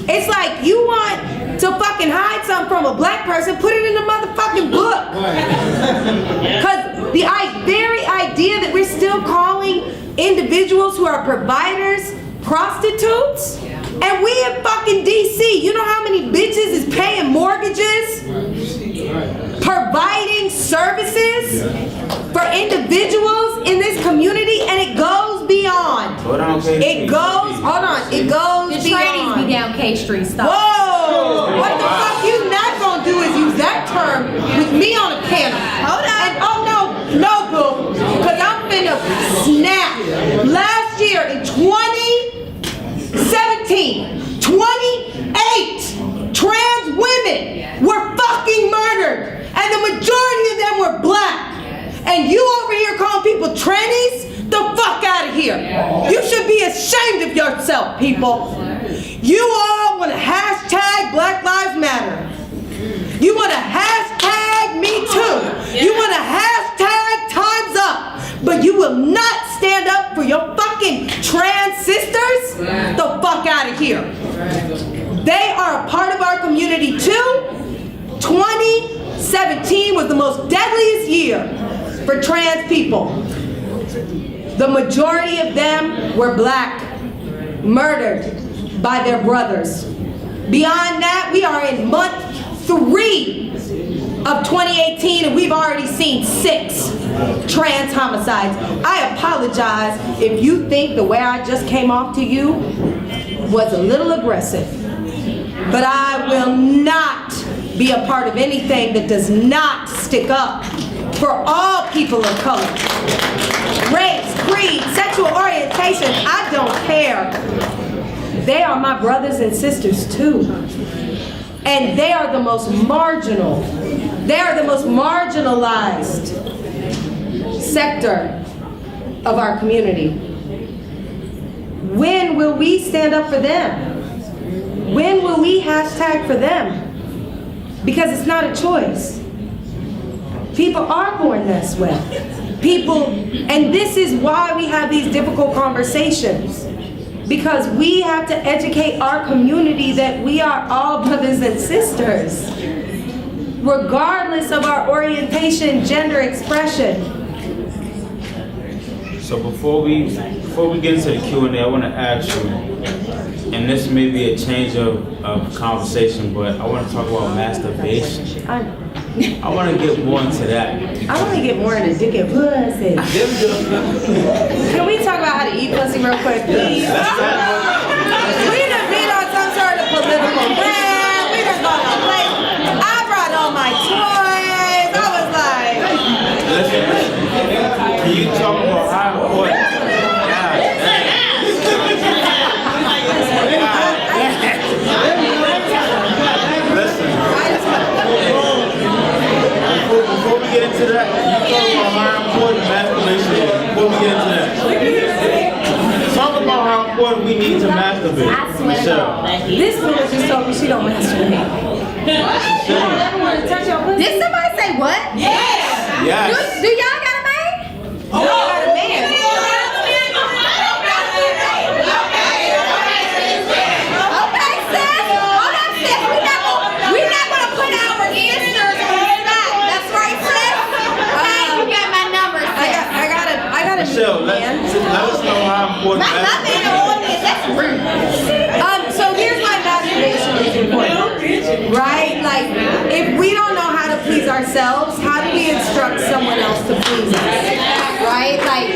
It's like you want to fucking hide something from a black person, put it in a motherfucking book. Because the very idea that we're still calling individuals who are providers prostitutes, and we in fucking DC, you know how many bitches is paying mortgages, providing services for individuals in this community, and it goes beyond. It goes, hold on, it goes The beyond. trannies be down K Street. Stop. Whoa! What the fuck you not gonna do is use that term with me on a panel. Hold on. And oh no, boo, because I'm finna snap. Last year in 2017, 28 trans women were fucking murdered, and the majority of them were black. And you over here calling people trannies? The fuck out of here. You should be ashamed of yourself, people. You all want to hashtag Black Lives Matter. You want to hashtag Me Too. You want to hashtag Time's Up. But you will not stand up for your fucking trans sisters? The fuck out of here. They are a part of our community too. 2017 was the most deadliest year for trans people. The majority of them were black, murdered by their brothers. Beyond that, we are in month 3 of 2018 and we've already seen 6 trans homicides. I apologize if you think the way I just came off to you was a little aggressive, but I will not be a part of anything that does not stick up for all people of color. Race, creed, sexual orientation, I don't care. They are my brothers and sisters too. And they are the most marginal. They are the most marginalized sector of our community. When will we stand up for them? When will we hashtag for them? Because it's not a choice. People are born this way. People, and this is why we have these difficult conversations. Because we have to educate our community that we are all brothers and sisters, regardless of our orientation, gender expression. So before we get into the Q&A, I want to ask you, and this may be a change of conversation, but I want to talk about masturbation. I want to get more into that. I want to get more into dick and pussy. Can we talk about how to eat pussy real quick, please? We done been on some sort of political ground. We done gone on place. I brought all my toys. I was like, Listen, can you talk about how important? Listen. Before we get into that, you talk about how important masturbation is. Before we get into that, talk about how important we need to masturbate. Michelle. this woman just told me she don't masturbate. Ever want to touch your pussy? Did somebody say what? Yes. Do y'all got a man? Oh, I got a man. Okay, sis. Hold up, sis. We're not gonna put our answers on the spot. That's right, sis. Okay, you got my number, sis. I got a Michelle, let man. us know how important My man masturbation is. audience, that's rude. So here's why masturbation is important, right? Like, if we don't know how to please ourselves, how do we instruct someone else to please us? Right? Like,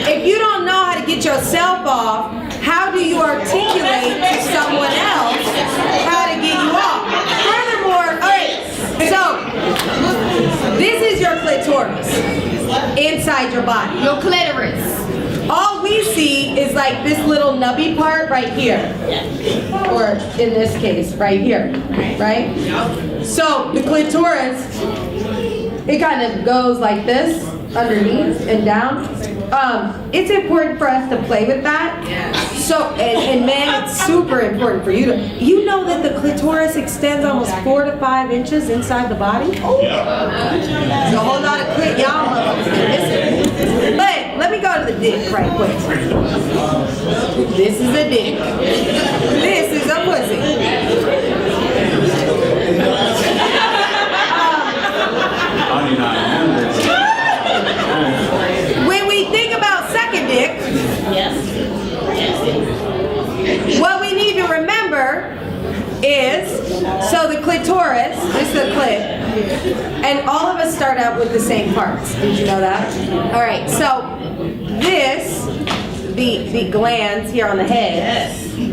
if you don't know how to get yourself off, how do you articulate to someone else how to get you off? Furthermore, alright, so this is your clitoris inside your body. Your clitoris. All we see is like this little nubby part right here. Or in this case, right here. Right? So the clitoris, it kind of goes like this, underneath and down. It's important for us to play with that. So, and men, it's super important for you to, you know that the clitoris extends almost 4 to 5 inches inside the body? Oh. There's a whole lot of clit, y'all motherfuckers. But let me go to the dick right quick. This is a dick. This is a pussy. When we think about second dick, what we need to remember is, so the clitoris, this is the clit, and all of us start out with the same parts. Did you know that? All right, so this, the glands here on the head,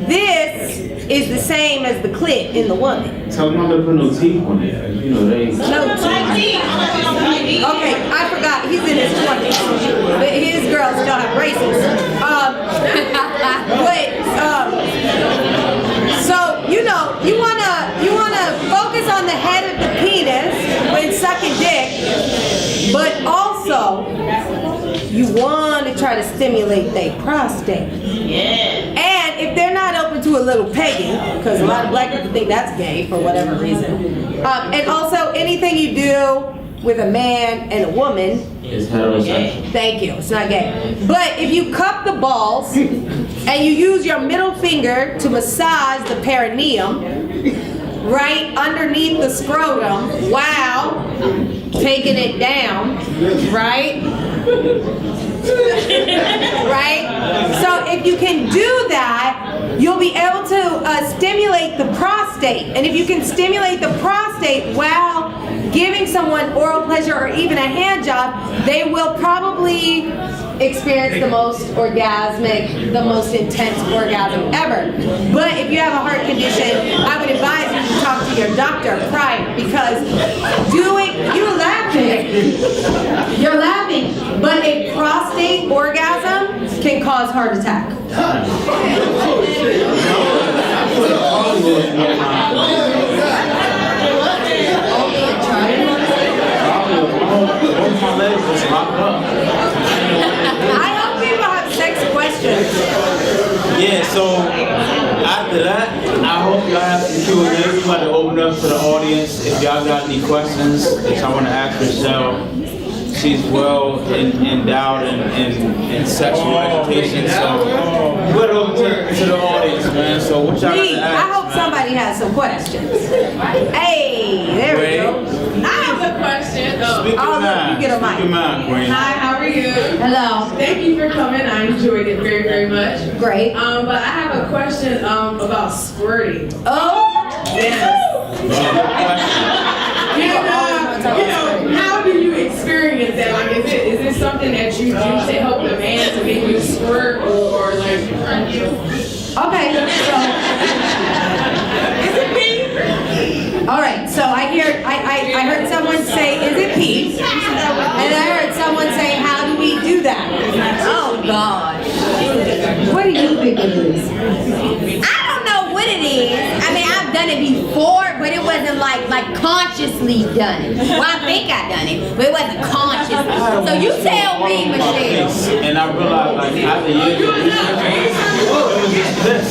this is the same as the clit in the woman. Tell them not to put no teeth on it. You know, they ain't. No teeth. Okay, I forgot. He's in his 20s. But his girls still have braces. So you know, you wanna focus on the head of the penis when sucking dick, but also you want to try to stimulate their prostate. And if they're not open to a little pegging, because a lot of black people think that's gay for whatever reason, and also anything you do with a man and a woman, It's heterosexual. thank you, it's not gay. But if you cup the balls and you use your middle finger to massage the perineum right underneath the scrotum while taking it down, right? Right? So if you can do that, you'll be able to stimulate the prostate. And if you can stimulate the prostate while giving someone oral pleasure or even a hand job, they will probably experience the most orgasmic, the most intense orgasm ever. But if you have a heart condition, I would advise you to talk to your doctor prior, because you're laughing, but a prostate orgasm can cause heart attack. I hope people have sex questions. Yeah, so after that, I hope y'all have some Q&A. We're about to open up to the audience. If y'all got any questions that y'all want to ask Michelle, she's well endowed in sexual education. So we're open to the audience, man. So what y'all got to ask? I hope somebody has some questions. Hey, there we go. I have a question. Speak your mind. You get a mic. Speak your mind, Queen. Hi, how are you? Hello. Thank you for coming. I enjoyed it very, very much. Great. But I have a question about squirting. Oh. Yes. How do you experience that? Like, is it something that you do to help the man to make you squirt, or like? Okay. So. Is it me? All right. So I heard someone say, "Is it pee?" And I heard someone say, "How do we do that?" Oh God. What do you think it is? I don't know what it is. I mean, I've done it before, but it wasn't like consciously done. Well, I think I done it, but it wasn't conscious. So you tell me, Michelle. And I realized, like, after years of research, it was just this.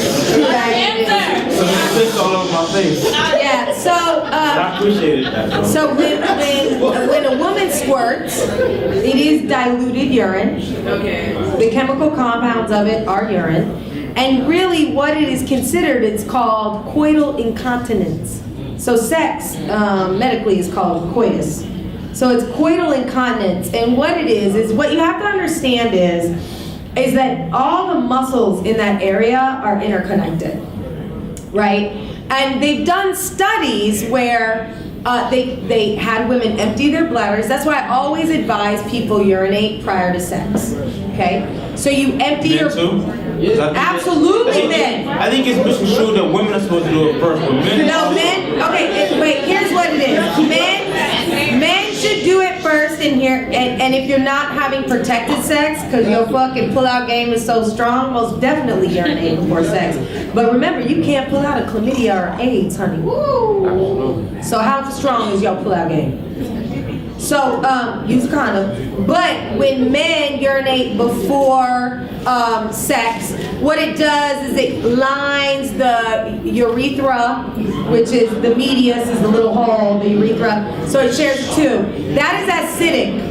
So it's this all over my face. Yeah. So. But I appreciated that, though. So when a woman squirts, it is diluted urine. Okay. The chemical compounds of it are urine. And really what it is considered, it's called coital incontinence. So sex medically is called coitus. So it's coital incontinence. And what it is what you have to understand is that all the muscles in that area are interconnected, right? And they've done studies where they had women empty their bladders. That's why I always advise people urinate prior to sex. Okay? So you empty Men your... too? Absolutely, men. I think it's misconstrued that women are supposed to do it first, but men. No, men. Okay, wait. Here's what it is. Men should do it first in here. And if you're not having protected sex, because your fucking pull-out game is so strong, most definitely urinate before sex. But remember, you can't pull out a chlamydia or AIDS, honey. Woo. So how strong is your pull-out game? So use a condom. But when men urinate before sex, what it does is it lines the urethra, which is the medius, is the little hole, the urethra. So it shares two. That is acidic.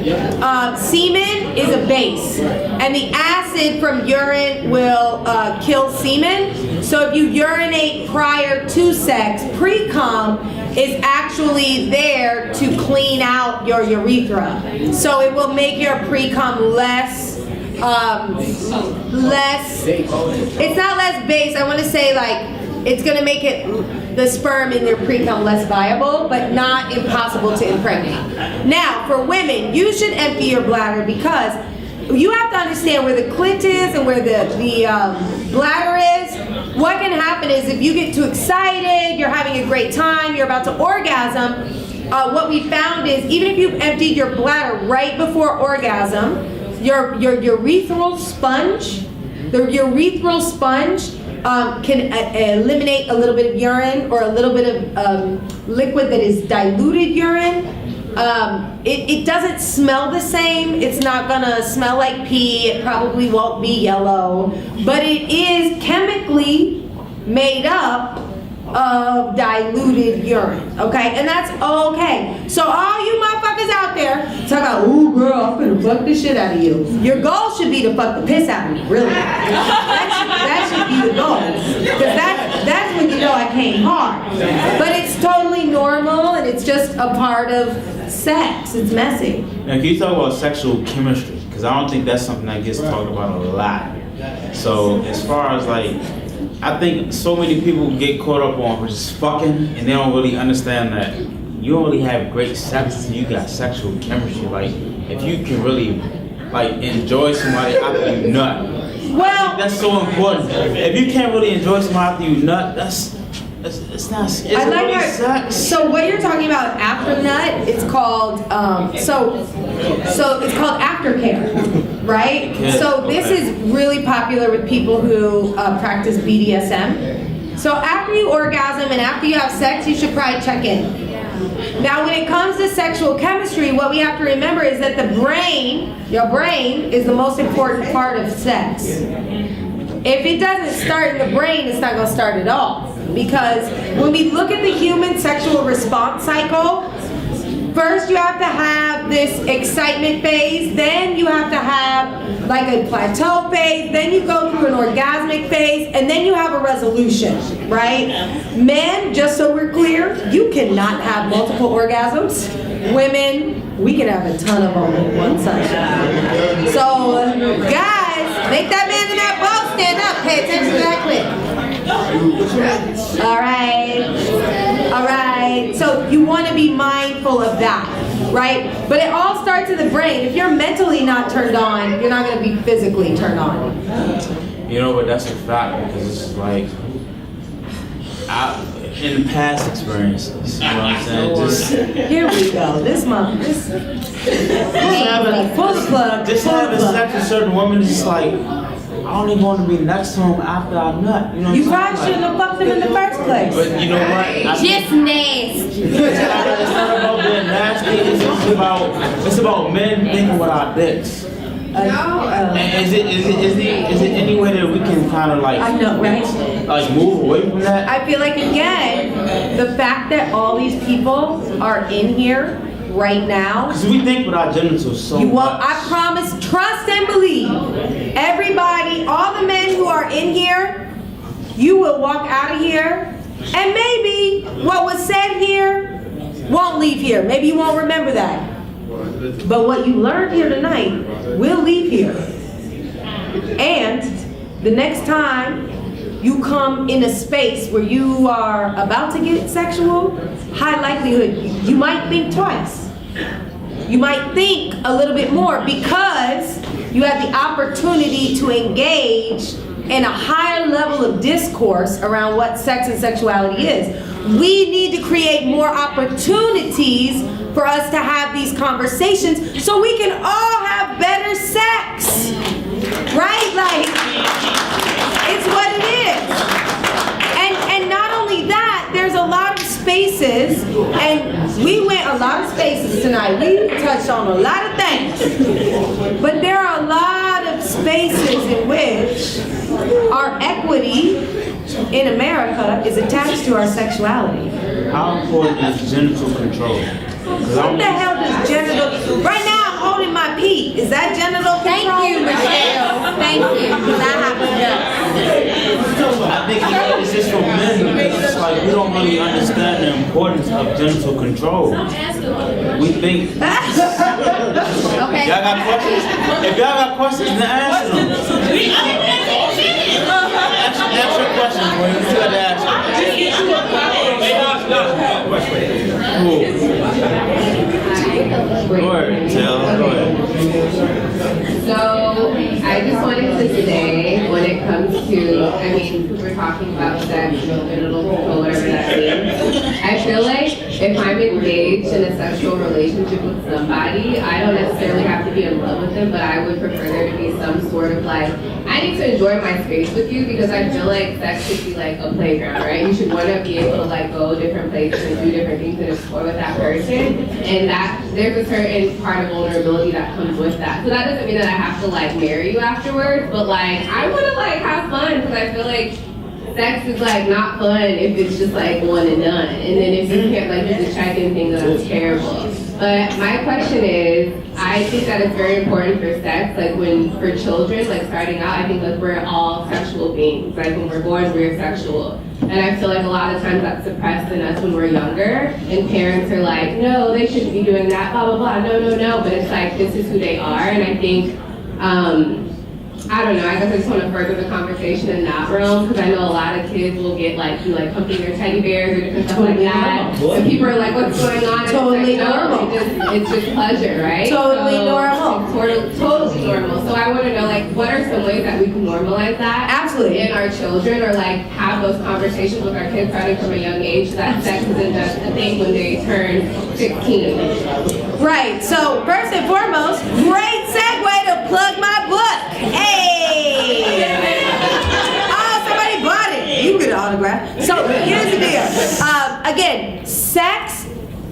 Semen is a base, and the acid from urine will kill semen. So if you urinate prior to sex, pre-cum is actually there to clean out your urethra. So it will make your pre-cum less, it's not less base, I want to say like, it's going to make it, the sperm in your pre-cum less viable, but not impossible to impregnate. Now, for women, you should empty your bladder because you have to understand where the clit is and where the bladder is. What can happen is if you get too excited, you're having a great time, you're about to orgasm, what we found is even if you've emptied your bladder right before orgasm, your urethral sponge can eliminate a little bit of urine or a little bit of liquid that is diluted urine. It doesn't smell the same. It's not gonna smell like pee. It probably won't be yellow, but it is chemically made up of diluted urine, okay? And that's okay. So all you motherfuckers out there talk about, ooh girl, I'm gonna fuck the shit out of you. Your goal should be to fuck the piss out of me, really. That should be the goal. Because that's when you know I came hard. But it's totally normal and it's just a part of sex. It's messy. Now, can you talk about sexual chemistry? Because I don't think that's something that gets talked about a lot. So as far as like, I think so many people get caught up on just fucking and they don't really understand that you don't really have great sex until you got sexual chemistry. Like, if you can really like enjoy somebody after you nut, Well, that's so important. If you can't really enjoy somebody after you nut, it's not. It's I like really how, sex. so what you're talking about after nut, it's called, so it's called aftercare, right? Yeah, So this okay. is really popular with people who practice BDSM. So after you orgasm and after you have sex, you should probably check in. Now when it comes to sexual chemistry, what we have to remember is that the brain, your brain, is the most important part of sex. If it doesn't start in the brain, it's not going to start at all. Because when we look at the human sexual response cycle, first you have to have this excitement phase, then you have to have like a plateau phase, then you go through an orgasmic phase, and then you have a resolution, right? Men, just so we're clear, you cannot have multiple orgasms. Women, we can have a ton of them in one session. So, guys, make that man in that boat stand up. Pay attention to that clip. All right. So you want to be mindful of that, right? But it all starts in the brain. If you're mentally not turned on, you're not going to be physically turned on. You know, but that's a fact because it's like, in past experiences, you know what I'm saying? Just Here we go. This month, pull the plug. Just having sex with certain women is just like, I don't even want to be next to them after I nut. You know what You I'm probably saying? shouldn't have fucked him in the first place. But you know what? Just nasty. It's not about being nasty. It's about men thinking with our dicks. And is it any way that we can kind of like I know, right? like move away from that? I feel like, again, the fact that all these people are in here right now, Because we think with our genitals so you much. won't, I promise, trust and believe. Everybody, all the men who are in here, you will walk out of here, and maybe what was said here won't leave here. Maybe you won't remember that. But what you learned here tonight will leave here. And the next time you come in a space where you are about to get sexual, high likelihood you might think twice. You might think a little bit more because you have the opportunity to engage in a higher level of discourse around what sex and sexuality is. We need to create more opportunities for us to have these conversations so we can all have better sex. Right? Like, it's what it is. And not only that, there's a lot of spaces, and we went a lot of spaces tonight. We touched on a lot of things. But there are a lot of spaces in which our equity in America is attached to our sexuality. How important is genital control? What the hell does genital... Right now I'm holding my pee. Is that genital control? Thank you, Michelle. Thank you, because I have to go. I think it's just for men. It's like we don't really understand the importance of genital control. We think. Okay. Y'all got questions? If y'all got questions, then answer them. Ask your questions, boy. You got to ask them. Go ahead, Jill. Go ahead. So, I just wanted to say, when it comes to, I mean, we're talking about sex, genital control, whatever that means. I feel like if I'm engaged in a sexual relationship with somebody, I don't necessarily have to be in love with them, but I would prefer there to be some sort of like, I need to enjoy my space with you because I feel like sex should be like a playground, right? You should want to be able to like go different places and do different things and explore with that person. And that there's a certain part of vulnerability that comes with that. So that doesn't mean that I have to like marry you afterwards, but like I want to like have fun because I feel like sex is like not fun if it's just like one and done. And then if you can't like do the check-in thing, that's terrible. But my question is, I think that it's very important for sex, like when for children, like starting out, I think like we're all sexual beings. Like when we're born, we're sexual. And I feel like a lot of times that's suppressed in us when we're younger, and parents are like, no, they shouldn't be doing that, blah, blah, blah, no, but it's like, this is who they are, and I think, I don't know, I guess I just want to further the conversation in that realm, because I know a lot of kids will get like, do like humping their teddy bears or different stuff like that, and people are like, what's going on? And Totally it's like, no, normal. it's just pleasure, right? Totally So, normal. It's totally normal. So I want to know, like, what are some ways that we can normalize that? Absolutely. In our children, or like have those conversations with our kids starting from a young age, so that sex isn't just a thing when they turn 16. Right, so first and foremost, great segue to plug my book. Hey! Oh, somebody bought it. You get an autograph. So here's the deal. Again, sex,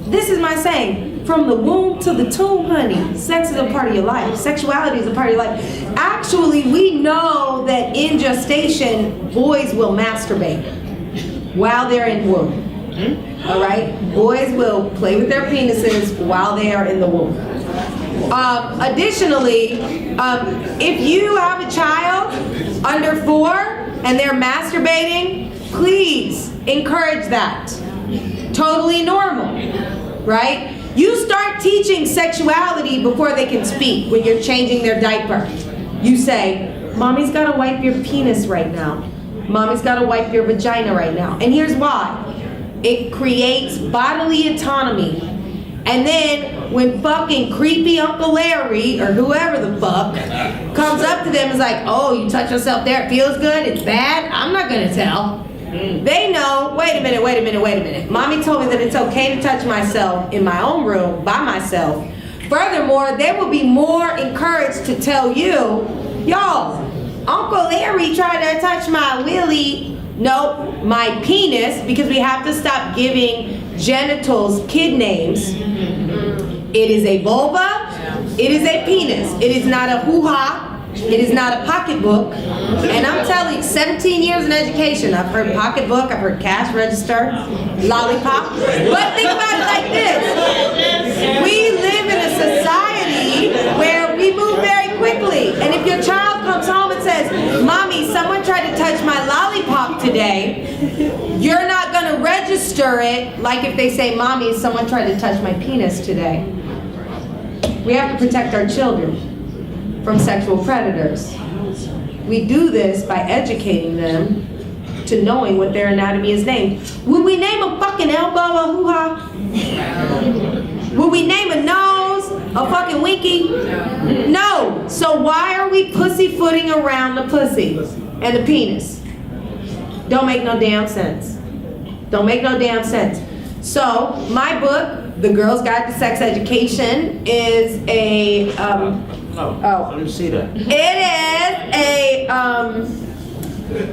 this is my saying, from the womb to the tomb, honey, sex is a part of your life. Sexuality is a part of your life. Actually, we know that in gestation, boys will masturbate while they're in womb. All right? Boys will play with their penises while they are in the womb. Additionally, if you have a child under 4 and they're masturbating, please encourage that. Totally normal, right? You start teaching sexuality before they can speak when you're changing their diaper. You say, Mommy's gotta wipe your penis right now. Mommy's gotta wipe your vagina right now. And here's why. It creates bodily autonomy. And then when fucking creepy Uncle Larry, or whoever the fuck, comes up to them and is like, oh, you touch yourself there, it feels good, it's bad, I'm not gonna tell. They know, wait a minute. Mommy told me that it's okay to touch myself in my own room, by myself. Furthermore, they will be more encouraged to tell you, y'all, Uncle Larry tried to touch my willy. Nope, my penis, because we have to stop giving genitals kid names. It is a vulva, it is a penis. It is not a hoo-ha, it is not a pocketbook. And I'm telling you, 17 years in education, I've heard pocketbook, I've heard cash register, lollipop. But think about it like this. We live in a society where we move very quickly. And if your child comes home and says, Mommy, someone tried to touch my lollipop today, you're not gonna register it like if they say, Mommy, someone tried to touch my penis today. We have to protect our children from sexual predators. We do this by educating them to knowing what their anatomy is named. Would we name a fucking elbow a hoo-ha? Would we name a nose a fucking winky? No. So why are we pussyfooting around the pussy and the penis? Don't make no damn sense. Don't make no damn sense. So my book, The Girl's Guide to Sex Education, is a Let me see that.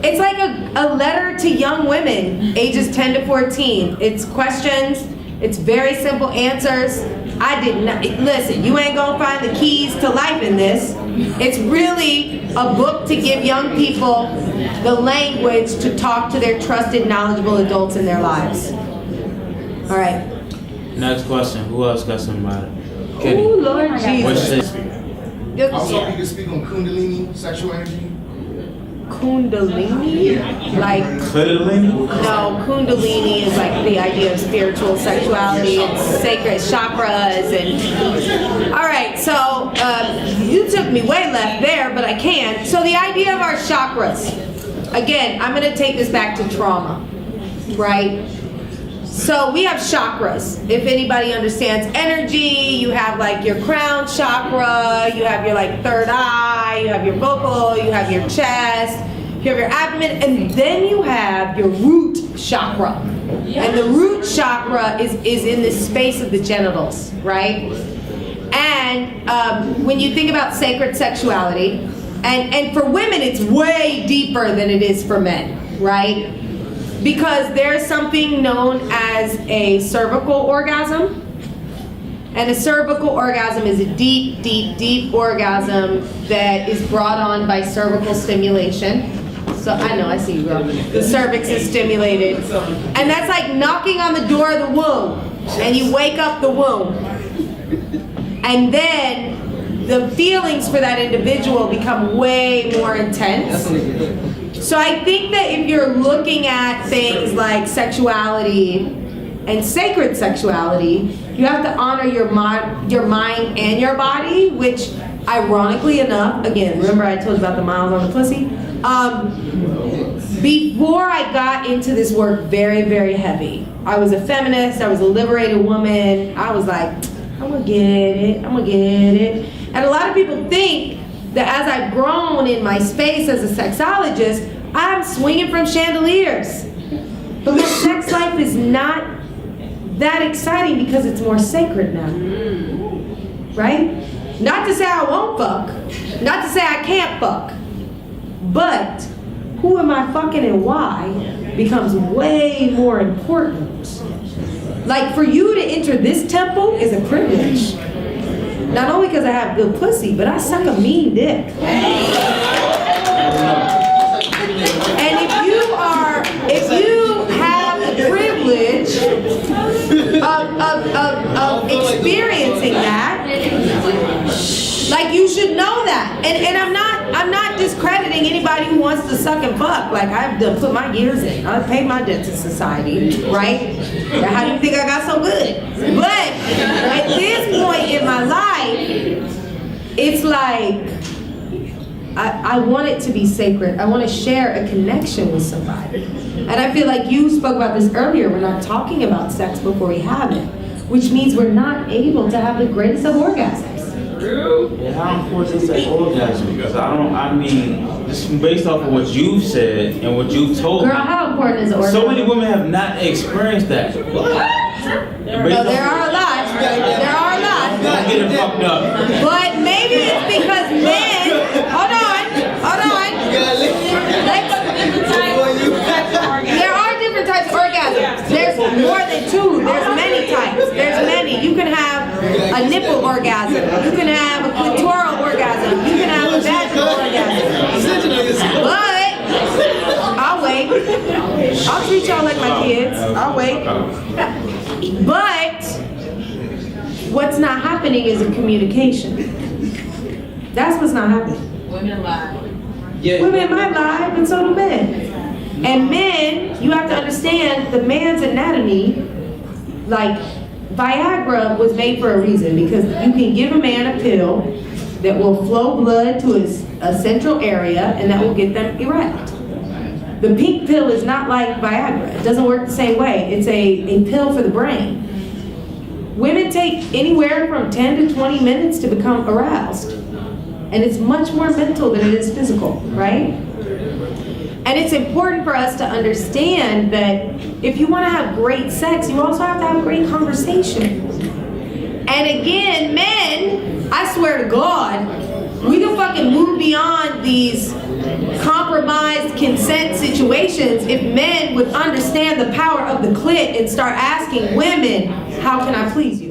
It's like a letter to young women, ages 10 to 14. It's questions, it's very simple answers. I did not, listen, you ain't gonna find the keys to life in this. It's really a book to give young people the language to talk to their trusted, knowledgeable adults in their lives. All right. Next question. Who else got something about it? Kenny. Oh, Lord What's Jesus. this? I was hoping you could speak on Kundalini, sexual energy. Kundalini? Like, Kundalini? no, Kundalini is like the idea of spiritual sexuality and sacred chakras and... All right, so you took me way left there, but I can. So the idea of our chakras. Again, I'm gonna take this back to trauma, right? So we have chakras. If anybody understands energy, you have like your crown chakra, you have your like third eye, you have your vocal, you have your chest, you have your abdomen, and then you have your root chakra. And the root chakra is in the space of the genitals, right? And when you think about sacred sexuality, and for women it's way deeper than it is for men, right? Because there's something known as a cervical orgasm. And a cervical orgasm is a deep, deep, deep orgasm that is brought on by cervical stimulation. So I know, I see you, girl. The cervix is stimulated. And that's like knocking on the door of the womb. And you wake up the womb. And then the feelings for that individual become way more intense. So I think that if you're looking at things like sexuality and sacred sexuality, you have to honor your mind and your body, which ironically enough, again, remember I told you about the miles on the pussy? Before I got into this work very, very heavy, I was a feminist, I was a liberated woman, I was like, I'm gonna get it, I'm gonna get it. And a lot of people think that as I've grown in my space as a sexologist, I'm swinging from chandeliers. But my sex life is not that exciting because it's more sacred now. Right? Not to say I won't fuck. Not to say I can't fuck. But who am I fucking and why becomes way more important. Like for you to enter this temple is a privilege. Not only because I have good pussy, but I suck a mean dick. And if you have the privilege of experiencing that, like you should know that. And I'm not discrediting anybody who wants to suck and fuck. Like I've done put my years in. I've paid my debt to society, right? How do you think I got so good? But at this point in my life, it's like I want it to be sacred. I want to share a connection with somebody. And I feel like you spoke about this earlier. We're not talking about sex before we have it, which means we're not able to have the greatest of orgasms. Yeah, how important is that orgasm? Because just based off of what you've said and what you've told Girl, me, how important is orgasm? so many women have not experienced that. No, there are a lot. There are a lot. I'm getting fucked up. But maybe it's because men. Hold on. There are different types of orgasms. There's more than two. There's many types. There's many. You can have a nipple orgasm. You can have a clitoral orgasm. You can have a vaginal orgasm. But I'll wait. I'll treat y'all like my kids. I'll wait. But what's not happening is a communication. That's what's not happening. Women lie. Women might lie, but so do men. And men, you have to understand the man's anatomy, like Viagra was made for a reason because you can give a man a pill that will flow blood to a central area and that will get them erect. The pink pill is not like Viagra. It doesn't work the same way. It's a pill for the brain. Women take anywhere from 10 to 20 minutes to become aroused. And it's much more mental than it is physical, right? And it's important for us to understand that if you want to have great sex, you also have to have great conversation. And again, men, I swear to God, we can fucking move beyond these compromised consent situations if men would understand the power of the clit and start asking women, how can I please you?